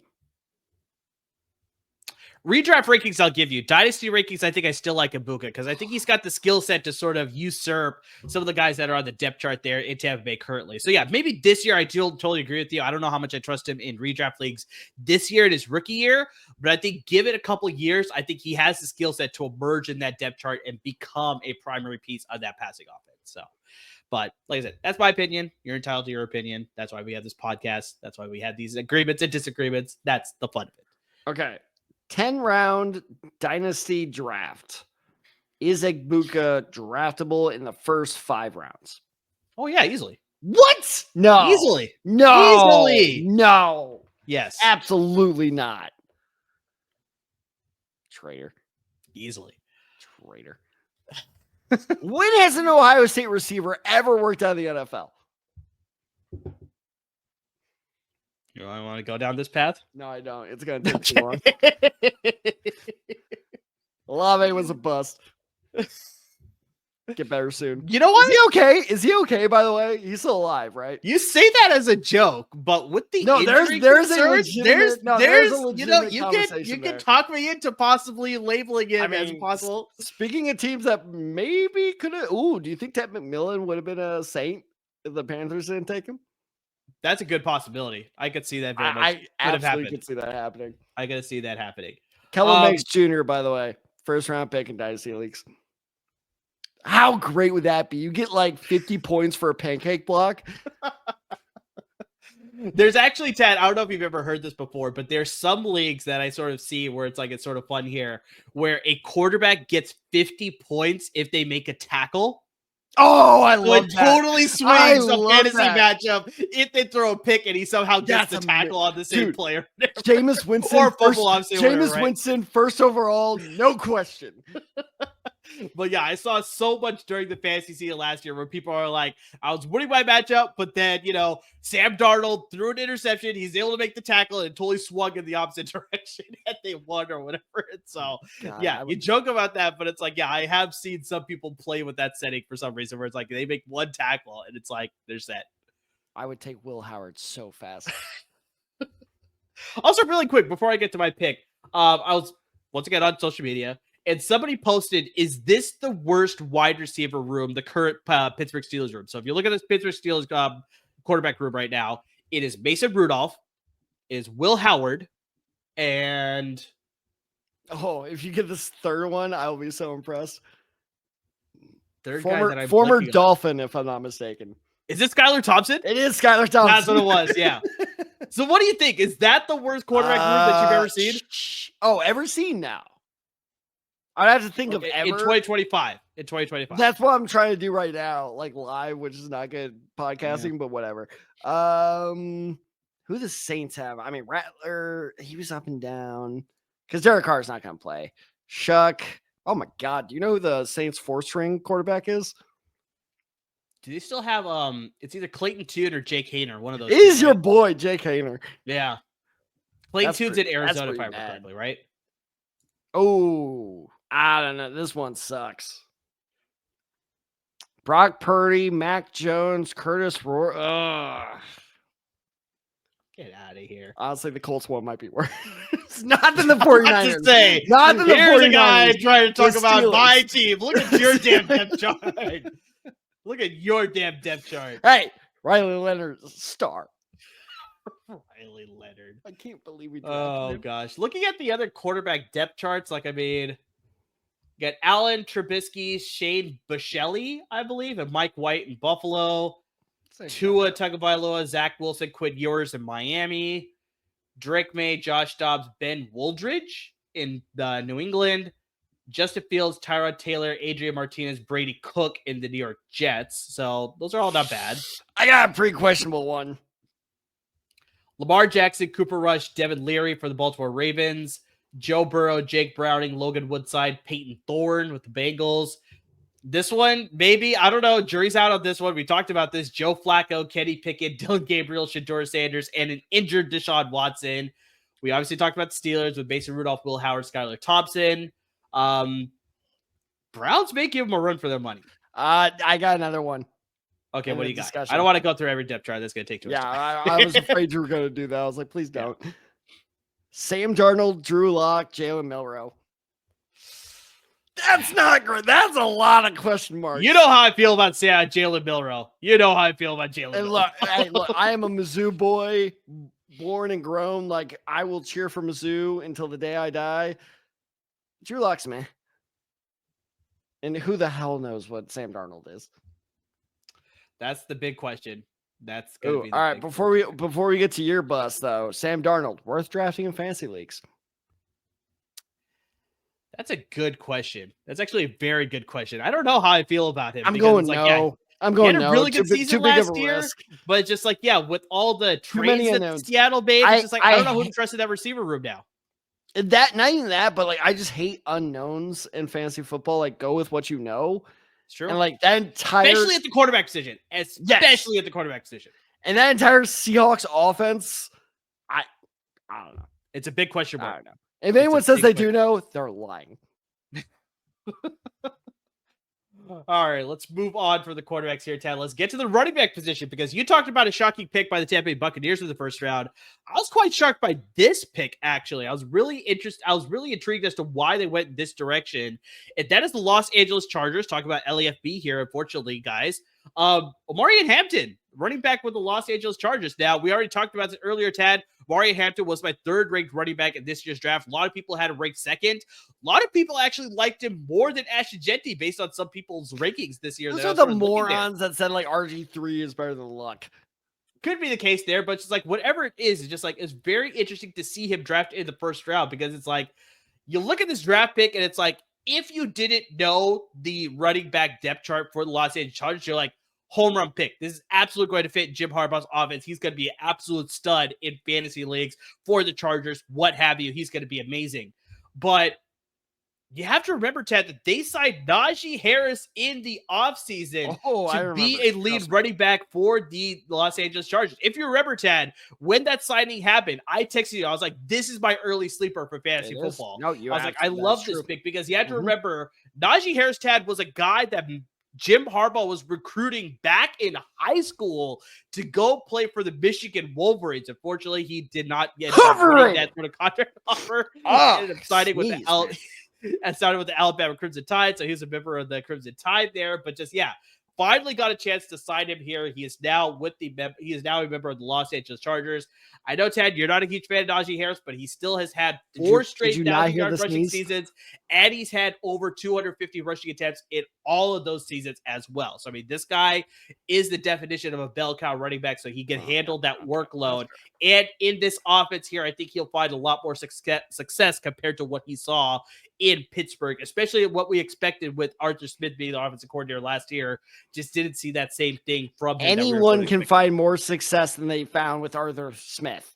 Redraft rankings, I'll give you. Dynasty rankings, I think I still like Egbuka because I think he's got the skill set to sort of usurp some of the guys that are on the depth chart there in Tampa Bay currently. So yeah, maybe this year I totally agree with you. I don't know how much I trust him in redraft leagues this year in his rookie year, but I think give it a couple years, I think he has the skill set to emerge in that depth chart and become a primary piece of that passing offense. So, but like I said, that's my opinion. You're entitled to your opinion. That's why we have this podcast. That's why we have these agreements and disagreements. That's the fun of it. Okay. 10-round dynasty draft. Is Egbuka draftable in the first 5 rounds? Oh, yeah, easily. What? No. Easily. No. Easily. No. Yes. Absolutely not. Traitor. Easily. Traitor. When has an Ohio State receiver ever worked out of the NFL? You want to go down this path? No, I don't. It's going to take too long. Olave was a bust. Get better soon. You know what? Is he okay? Is he okay, by the way? He's still alive, right? You say that as a joke, but with the there's a legitimate you can talk me into possibly labeling him as possible. Speaking of teams that maybe could have, do you think Ted McMillan would have been a Saint if the Panthers didn't take him? That's a good possibility. I could see that very much. I absolutely could see that happening. I got to see that happening. Kellen Banks Jr., by the way, first-round pick in Dynasty Leagues. How great would that be? You get like 50 points for a pancake block. There's actually, Ted, I don't know if you've ever heard this before, but there's some leagues that I sort of see where it's sort of fun here, where a quarterback gets 50 points if they make a tackle. Oh, I love that. It totally swings a fantasy matchup if they throw a pick and he somehow gets the tackle on the same player. Jameis Winston, or fumble, Winston, first overall, no question. But yeah, I saw so much during the fantasy season last year where people are like, I was winning my matchup, but then, Sam Darnold threw an interception. He's able to make the tackle and totally swung in the opposite direction and they won or whatever. And so, you joke about that, but it's like, yeah, I have seen some people play with that setting for some reason where it's like they make one tackle and it's like they're set. I would take Will Howard so fast. Also, really quick, before I get to my pick, I was once again on social media. And somebody posted, is this the worst wide receiver room, the current Pittsburgh Steelers room? So if you look at this Pittsburgh Steelers quarterback room right now, it is Mason Rudolph, it is Will Howard, and... Oh, if you get this third one, I will be so impressed. Former Dolphin, if I'm not mistaken. Is it Skylar Thompson? It is Skylar Thompson. That's what it was, yeah. So what do you think? Is that the worst quarterback group that you've ever seen? Ever seen now? I'd have to think of ever. In 2025. That's what I'm trying to do right now, like live, which is not good podcasting, but whatever. Who the Saints have? I mean, Rattler, he was up and down because Derek Carr's not going to play. Shuck. Oh my God. Do you know who the Saints 4-string quarterback is? Do they still have it's either Clayton Tune or Jake Hayner, one of those? It is your boy, Jake Hayner. Yeah. Clayton Tune's in Arizona, if I remember correctly, right? Oh, I don't know. This one sucks. Brock Purdy, Mac Jones, Curtis Rohr. Ugh. Get out of here. Honestly, the Colts one might be worse. Not than the 49ers. To say, not than the 49ers. Here's a guy trying to talk about my team. Look at your damn depth chart. Look at your damn depth chart. Hey, Riley Leonard, star. Riley Leonard. I can't believe we drafted him. Gosh. Looking at the other quarterback depth charts, you got Allen Trubisky, Shane Buechele, I believe, and Mike White in Buffalo. Tua Tagovailoa, Zach Wilson, Quinn Ewers in Miami. Drake May, Josh Dobbs, Ben Woldridge in New England. Justin Fields, Tyrod Taylor, Adrian Martinez, Brady Cook in the New York Jets. So those are all not bad. I got a pretty questionable one. Lamar Jackson, Cooper Rush, Devin Leary for the Baltimore Ravens. Joe Burrow, Jake Browning, Logan Woodside, Peyton Thorne with the Bengals. This one, maybe, I don't know. Jury's out on this one. We talked about this. Joe Flacco, Kenny Pickett, Dylan Gabriel, Shedeur Sanders, and an injured Deshaun Watson. We obviously talked about the Steelers with Mason Rudolph, Will Howard, Skylar Thompson. Browns may give them a run for their money. I got another one. Okay, what do you got? I don't want to go through every depth chart. That's going to take too much time. I was afraid you were going to do that. I was like, please don't. Yeah. Sam Darnold, Drew Lock, Jalen Milroe. That's not great. That's a lot of question marks. You know how I feel about Jalen Milroe. You know how I feel about Jalen Milroe. Look, I am a Mizzou boy, born and grown. Like, I will cheer for Mizzou until the day I die. Drew Lock's man. And who the hell knows what Sam Darnold is? That's the big question. That's gonna be all right. Before we get to your bust, though, Sam Darnold, worth drafting in fantasy leagues? That's a good question. That's actually a very good question. I don't know how I feel about him. I'm going no. He had a really good season last year, but just with all the trades that Seattle made, it's just I don't know who to trust in that receiver room now. That not even that, but I just hate unknowns in fantasy football. Go with what you know. It's true. And that entire, especially at the quarterback position, at the quarterback position, and that entire Seahawks offense, I don't know. It's a big question mark. I don't know. If anyone says they do know, they're lying. All right, let's move on for the quarterbacks here, Tad. Let's get to the running back position because you talked about a shocking pick by the Tampa Bay Buccaneers in the first round. I was quite shocked by this pick, actually. I was really intrigued as to why they went in this direction. And that is the Los Angeles Chargers. Talk about LAFB here, unfortunately, guys. Omarion Hampton, running back with the Los Angeles Chargers. Now, we already talked about this earlier, Tad. Omarion Hampton was my third-ranked running back in this year's draft. A lot of people had him ranked second. A lot of people actually liked him more than Ashton Jeanty based on some people's rankings this year. Those are the morons that said RG3 is better than Luck. Could be the case there, but it's whatever it is, it's just it's very interesting to see him drafted in the first round because it's you look at this draft pick and it's if you didn't know the running back depth chart for the Los Angeles Chargers, you're home run pick. This is absolutely going to fit Jim Harbaugh's offense. He's going to be an absolute stud in fantasy leagues for the Chargers, what have you. He's going to be amazing. But you have to remember, Ted, that they signed Najee Harris in the offseason to be a lead running back for the Los Angeles Chargers. If you remember, Ted, when that signing happened, I texted you. I was like, this is my early sleeper for fantasy football. No, I was I love this pick because you have to remember, Najee Harris, Ted, was a guy that Jim Harbaugh was recruiting back in high school to go play for the Michigan Wolverines. Unfortunately, he did not get that sort of contract offer. Ended up signing with the Alabama Crimson Tide, so he was a member of the Crimson Tide there. But finally got a chance to sign him here. He is now a member of the Los Angeles Chargers. I know, Ted, you're not a huge fan of Najee Harris, but he still has had 4 straight 1,000-yard rushing seasons, and he's had over 250 rushing attempts in all of those seasons as well. So, I mean, this guy is the definition of a bell cow running back, so he can handle that workload. And in this offense here, I think he'll find a lot more success compared to what he saw in Pittsburgh, especially what we expected with Arthur Smith being the offensive coordinator last year. Just didn't see that same thing from him. Anyone can find more success than they found with Arthur Smith.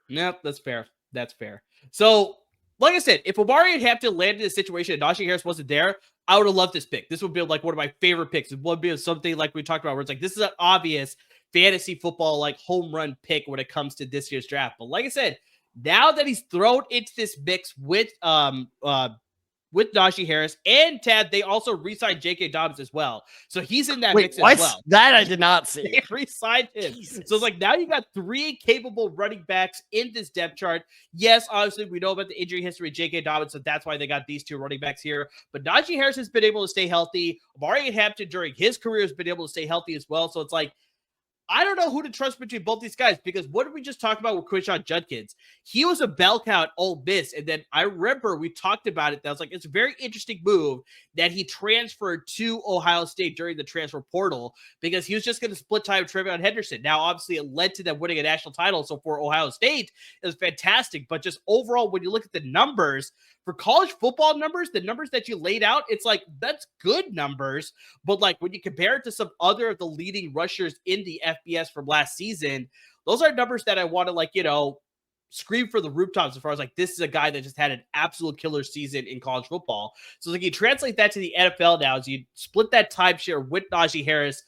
Nope, that's fair. That's fair. So, like I said, if Omarion Hampton landed in a situation and Najee Harris wasn't there, I would have loved this pick. This would be like one of my favorite picks. It would be something like we talked about where it's like, this is an obvious fantasy football, like home run pick when it comes to this year's draft. But like I said, now that he's thrown into this mix with Najee Harris and Tad, they also re-signed J.K. Dobbins as well. So he's in that mix as well. That I did not see. They re-signed him. Jesus. So it's like now you got 3 capable running backs in this depth chart. Yes, obviously we know about the injury history of J.K. Dobbins, so that's why they got these 2 running backs here. But Najee Harris has been able to stay healthy. Omarion Hampton during his career has been able to stay healthy as well. So it's like, I don't know who to trust between both these guys, because what did we just talk about with Quinshon Judkins? He was a bell cow at Ole Miss, and then I remember we talked about it. That was like, it's a very interesting move that he transferred to Ohio State during the transfer portal because he was just going to split time with TreVeyon Henderson. Now, obviously, it led to them winning a national title, so for Ohio State, it was fantastic. But just overall, when you look at the numbers, for college football numbers, the numbers that you laid out, it's like, that's good numbers. But like when you compare it to some other of the leading rushers in the FBS from last season, those are numbers that I want to, like, you know, scream for the rooftops as far as like, this is a guy that just had an absolute killer season in college football. So like you translate that to the NFL now, as you split that timeshare with Najee Harris.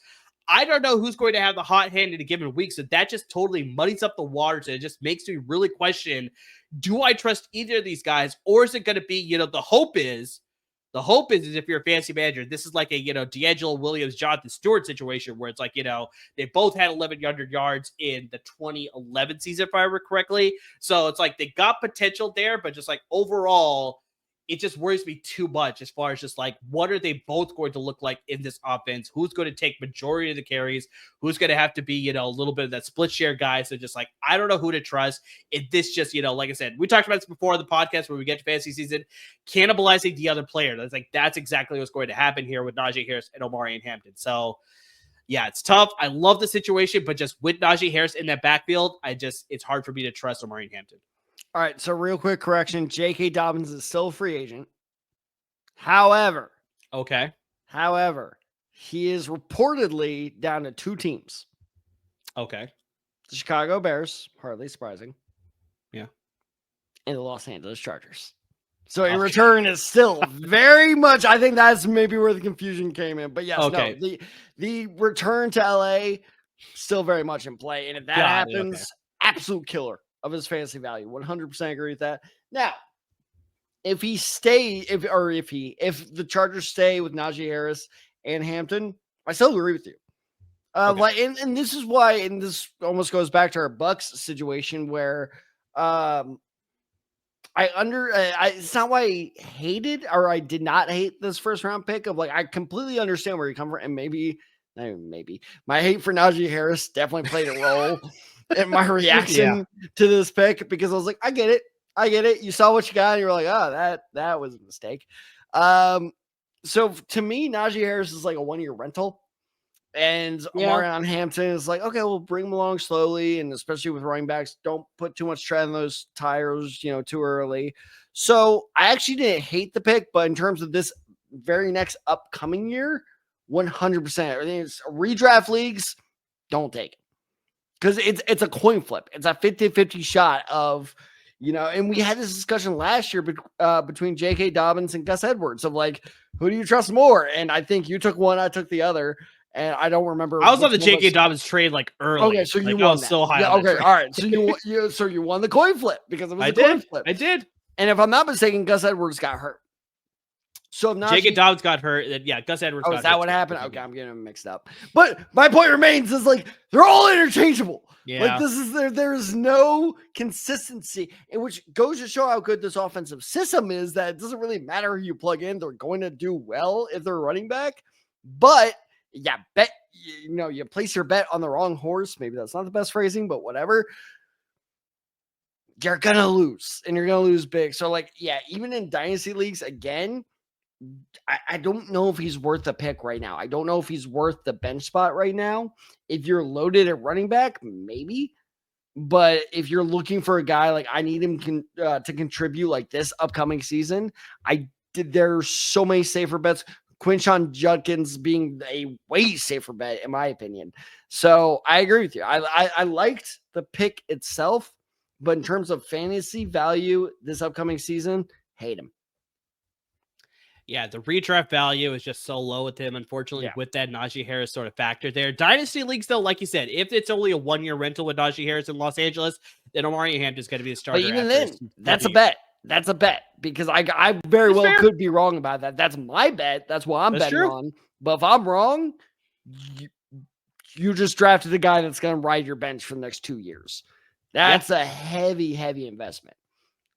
I don't know who's going to have the hot hand in a given week. So that just totally muddies up the waters. And it just makes me really question, do I trust either of these guys? Or is it going to be, you know, the hope is if you're a fantasy manager, this is like a, you know, D'Angelo Williams, Jonathan Stewart situation where it's like, you know, they both had 1,100 yards in the 2011 season, if I remember correctly. So it's like they got potential there, but just like overall, it just worries me too much as far as just like, what are they both going to look like in this offense? Who's going to take majority of the carries? Who's going to have to be, you know, a little bit of that split share guy? So just like, I don't know who to trust. If this just, you know, like I said, we talked about this before in the podcast where we get to fantasy season, cannibalizing the other player. That's like, that's exactly what's going to happen here with Najee Harris and Omarion Hampton. So yeah, it's tough. I love the situation, but just with Najee Harris in that backfield, it's hard for me to trust Omarion Hampton. All right, so real quick correction. J.K. Dobbins is still a free agent. However, he is reportedly down to 2 teams. Okay. The Chicago Bears, hardly surprising. Yeah. And the Los Angeles Chargers. So in return is still very much, I think that's maybe where the confusion came in. But yes, no, the return to LA still very much in play. And if that happens, absolute killer of his fantasy value. 100% agree with that. Now, if the Chargers stay with Najee Harris and Hampton, I still agree with you. Like, and this is why, and this almost goes back to our Bucks situation where, it's not why I hated or I did not hate this first round pick of like, I completely understand where you come from. And maybe my hate for Najee Harris definitely played a role in my reaction to this pick, because I was like, I get it. You saw what you got and you were like, oh, that was a mistake. So to me, Najee Harris is like a 1-year rental. And Omarion Hampton is like, okay, we'll bring him along slowly. And especially with running backs, don't put too much tread on those tires, you know, too early. So I actually didn't hate the pick, but in terms of this very next upcoming year, 100%. I think it's redraft leagues, don't take it. Because it's a coin flip. It's a 50-50 shot of, you know, and we had this discussion last year between J.K. Dobbins and Gus Edwards of like, who do you trust more? And I think you took one, I took the other. And I don't remember. I was on the J.K. Dobbins trade like early. Okay, so you won that. So high. Yeah, okay, all right. So you won the coin flip because it was a coin flip. I did. And if I'm not mistaken, Gus Edwards got hurt. So if not, J.K. Dobbins got hurt. Then Gus Edwards. Oh, is that what happened? Okay, I'm getting them mixed up. But my point remains is like they're all interchangeable. Yeah. Like this is there is no consistency, in which goes to show how good this offensive system is. That it doesn't really matter who you plug in; they're going to do well if they're running back. But bet, you place your bet on the wrong horse. Maybe that's not the best phrasing, but whatever. You're going to lose, and you're going to lose big. So, even in dynasty leagues, again, I don't know if he's worth a pick right now. I don't know if he's worth the bench spot right now. If you're loaded at running back, maybe. But if you're looking for a guy, I need him to contribute this upcoming season, there's so many safer bets. Quinshon Judkins being a way safer bet, in my opinion. So I agree with you. I liked the pick itself, but in terms of fantasy value this upcoming season, hate him. Yeah, the redraft value is just so low with him, unfortunately, with that Najee Harris sort of factor there. Dynasty leagues, though, like you said, if it's only a 1-year rental with Najee Harris in Los Angeles, then Omarion Hampton is going to be a starter. But even then, that's a bet. That's a bet because I very well could be wrong about that. That's my bet. That's what I'm betting on. But if I'm wrong, you just drafted a guy that's going to ride your bench for the next 2 years. That's a heavy, heavy investment.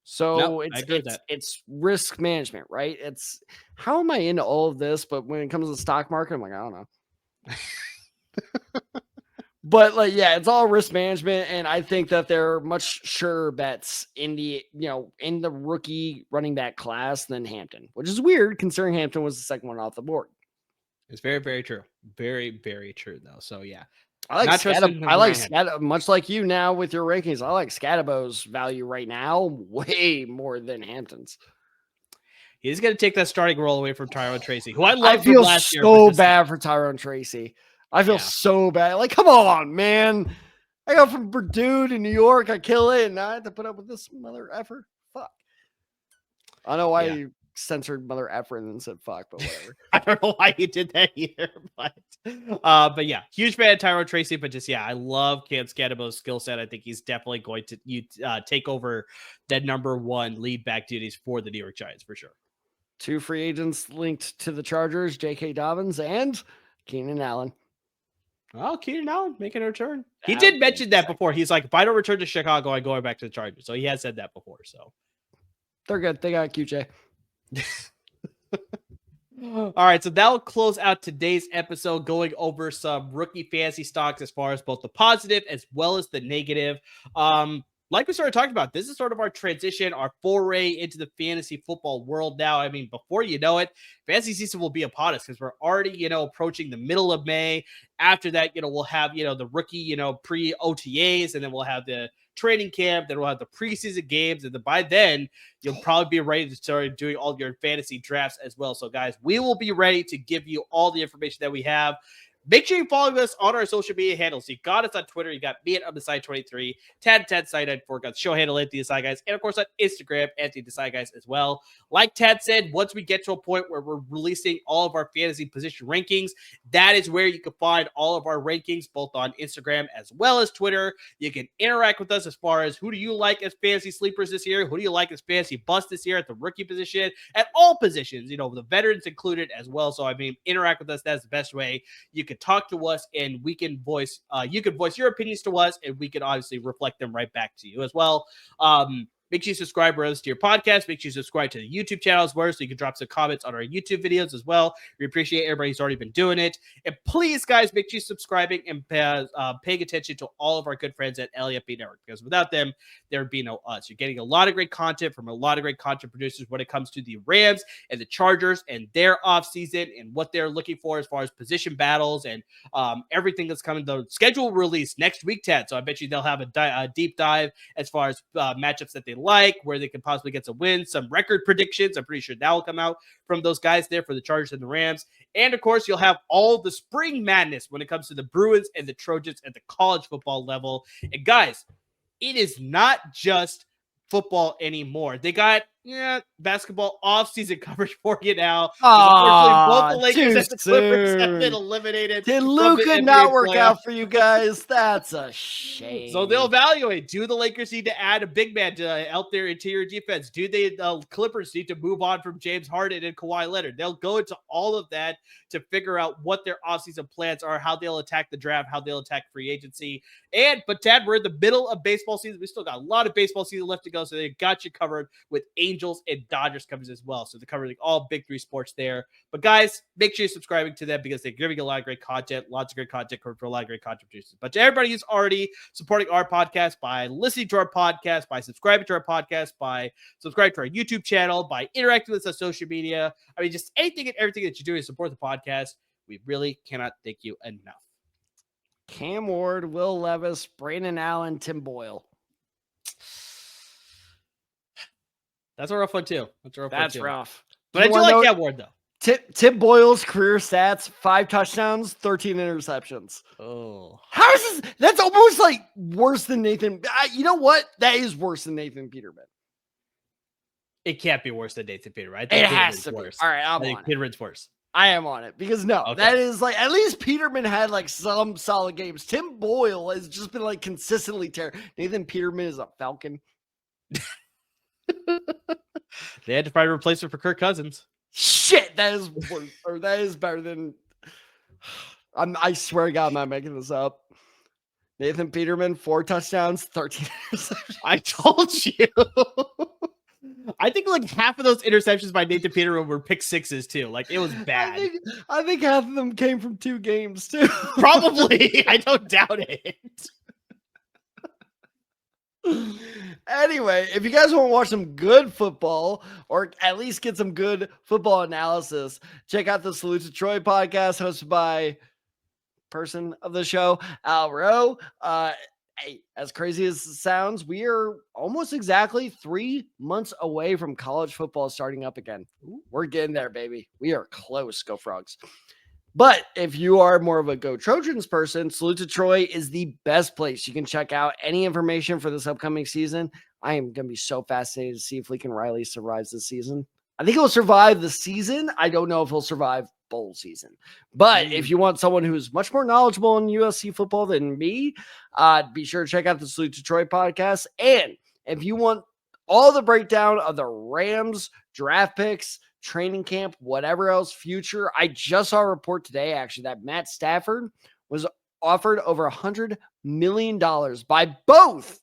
So it's risk management, right? It's how am I into all of this? But when it comes to the stock market, I'm like, I don't know. But it's all risk management. And I think that there are much surer bets in the rookie running back class than Hampton, which is weird considering Hampton was the second one off the board. It's very, very true. Very, very true though. So I like Scat, much like you now with your rankings. I like Scadabo's value right now way more than Hampton's. He's going to take that starting role away from Tyrone Tracy, who I love. I feel so bad for Tyrone Tracy. I feel so bad. Come on, man. I go from Purdue to New York. I kill it, and I have to put up with this mother effer. Fuck. I don't know why you censored mother effer and then said fuck, but whatever. I don't know why you did that either, but huge fan of Tyrone Tracy, but I love Cam Scadabo's skill set. I think he's definitely going to take over that number 1 lead back duties for the New York Giants for sure. 2 free agents linked to the Chargers, J.K. Dobbins and Keenan Allen. Oh, Keenan Allen making a return. He did mention that before. He's like, if I don't return to Chicago, I'm going back to the Chargers. So he has said that before. So they're good. They got QJ. All right, so that'll close out today's episode, going over some rookie fantasy stocks as far as both the positive as well as the negative. Like we started talking about, this is sort of our transition, our foray into the fantasy football world now. I mean, before you know it, fantasy season will be upon us because we're already, approaching the middle of May. After that, we'll have, the rookie, pre-OTAs, and then we'll have the training camp, then we'll have the preseason games, and then by then, you'll probably be ready to start doing all your fantasy drafts as well. So, guys, we will be ready to give you all the information that we have. Make sure you follow us on our social media handles. You got us on Twitter. You got me at UpTheSide23, Tad Side94, got the show handle at The Side Guys, and of course on Instagram at The Side Guys as well. Like Tad said, once we get to a point where we're releasing all of our fantasy position rankings, that is where you can find all of our rankings, both on Instagram as well as Twitter. You can interact with us as far as who do you like as fantasy sleepers this year? Who do you like as fantasy bust this year at the rookie position? At all positions, the veterans included as well. So, interact with us. That's the best way. You can talk to us and we can voice, you can voice your opinions to us and we can obviously reflect them right back to you as well. Make sure you subscribe to your podcast. Make sure you subscribe to the YouTube channel as well, so you can drop some comments on our YouTube videos as well. We appreciate everybody who's already been doing it. And please, guys, make sure you're subscribing and paying attention to all of our good friends at LAFB Network, because without them, there would be no us. You're getting a lot of great content from a lot of great content producers when it comes to the Rams and the Chargers and their offseason and what they're looking for as far as position battles and everything that's coming. The schedule release next week, Ted. So I bet you they'll have a deep dive as far as matchups that they like, where they can possibly get some wins, some record predictions. I'm pretty sure that will come out from those guys there for the Chargers and the Rams. And of course, you'll have all the spring madness when it comes to the Bruins and the Trojans at the college football level. And guys, it is not just football anymore. They got basketball off-season coverage for you now. Unfortunately, both the Lakers and the Clippers have been eliminated. Did Luka not work out for you guys? That's a shame. So they'll evaluate. Do the Lakers need to add a big man to help their interior defense? Do the Clippers need to move on from James Harden and Kawhi Leonard? They'll go into all of that to figure out what their offseason plans are, how they'll attack the draft, how they'll attack free agency. But Tad, we're in the middle of baseball season. We still got a lot of baseball season left to go, so they got you covered with a Angels and Dodgers coverage as well. So they're covering all big three sports there. But guys, make sure you're subscribing to them because they're giving a lot of great content, lots of great content for a lot of great content producers. But to everybody who's already supporting our podcast by listening to our podcast, by subscribing to our podcast, by subscribing to our YouTube channel, by interacting with us on social media, I mean, just anything and everything that you're doing to support the podcast, we really cannot thank you enough. Cam Ward, Will Levis, Brandon Allen, Tim Boyle. That's a rough one too. That's rough. But I do like Cam Ward though. Tim Boyle's career stats: 5 touchdowns, 13 interceptions. Oh, how is this? That's almost like worse than Nathan. You know what? That is worse than Nathan Peterman. It can't be worse than Nathan Peterman. I think it has to be. All right, I think Peterman's worse. I am on it because that is like, at least Peterman had like some solid games. Tim Boyle has just been like consistently terrible. Nathan Peterman is a Falcon. They had to find a replacement for Kirk Cousins. Shit, that is worse, or that is better than. I swear to God, I'm not making this up. Nathan Peterman, 4 touchdowns, 13 interceptions. I told you. I think like half of those interceptions by Nathan Peterman were pick sixes too. Like it was bad. I think half of them came from 2 games too. Probably. I don't doubt it. Anyway, if you guys want to watch some good football or at least get some good football analysis, check out the Salute to Troy podcast hosted by person of the show, Al Rowe. Hey, as crazy as it sounds, we are almost exactly 3 months away from college football starting up again. We're getting there, baby. We are close. Go Frogs. But if you are more of a Go Trojans person, Salute to Troy is the best place. You can check out any information for this upcoming season. I am going to be so fascinated to see if Lincoln Riley survives this season. I think he'll survive the season. I don't know if he'll survive bowl season. But if you want someone who's much more knowledgeable in USC football than me, be sure to check out the Salute to Troy podcast. And if you want all the breakdown of the Rams draft picks, training camp, whatever else future, I just saw a report today actually that Matt Stafford was offered over $100 million by both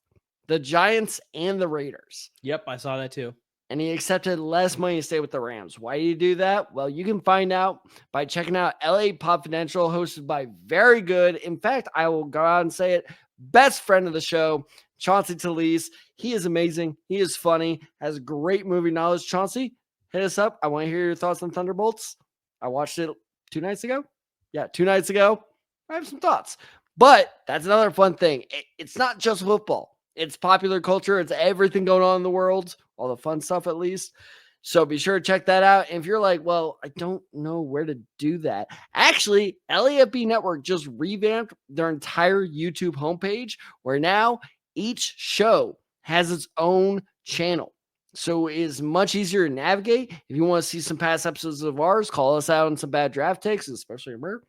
the Giants and the Raiders. Yep, I saw that too. And he accepted less money to stay with the Rams. Why did he do that? Well, you can find out by checking out LA Confidential, hosted by very good, in fact, I will go out and say it, best friend of the show, Chauncey Talese. He is amazing. He is funny, has great movie knowledge. Chauncey, hit us up. I want to hear your thoughts on Thunderbolts. I watched it 2 nights ago. Yeah, 2 nights ago. I have some thoughts. But that's another fun thing. It's not just football. It's popular culture. It's everything going on in the world. All the fun stuff, at least. So be sure to check that out. And if you're like, well, I don't know where to do that. Actually, LAFB Network just revamped their entire YouTube homepage, where now each show has its own channel. So it is much easier to navigate. If you want to see some past episodes of ours, call us out on some bad draft takes, especially Mer.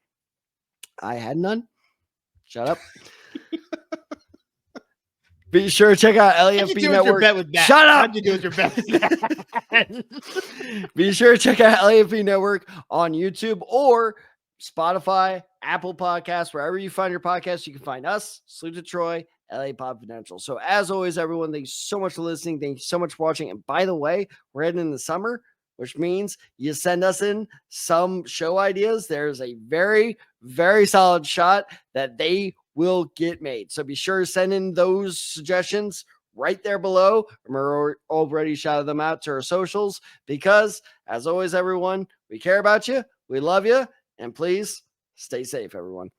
I had none. Shut up. Be sure to check out LAFB Network. Shut up. How'd you do with your bet with that? Be sure to check out LAFB Network on YouTube or Spotify, Apple Podcasts, wherever you find your podcast. You can find us, Salute to Troy, LA Confidential. So as always, everyone, thank you so much for listening. Thank you so much for watching. And by the way, we're heading into summer, which means you send us in some show ideas. There's a very, very solid shot that they will get made. So be sure to send in those suggestions right there below. We're already shouted them out to our socials because, as always, everyone, we care about you. We love you. And please stay safe, everyone.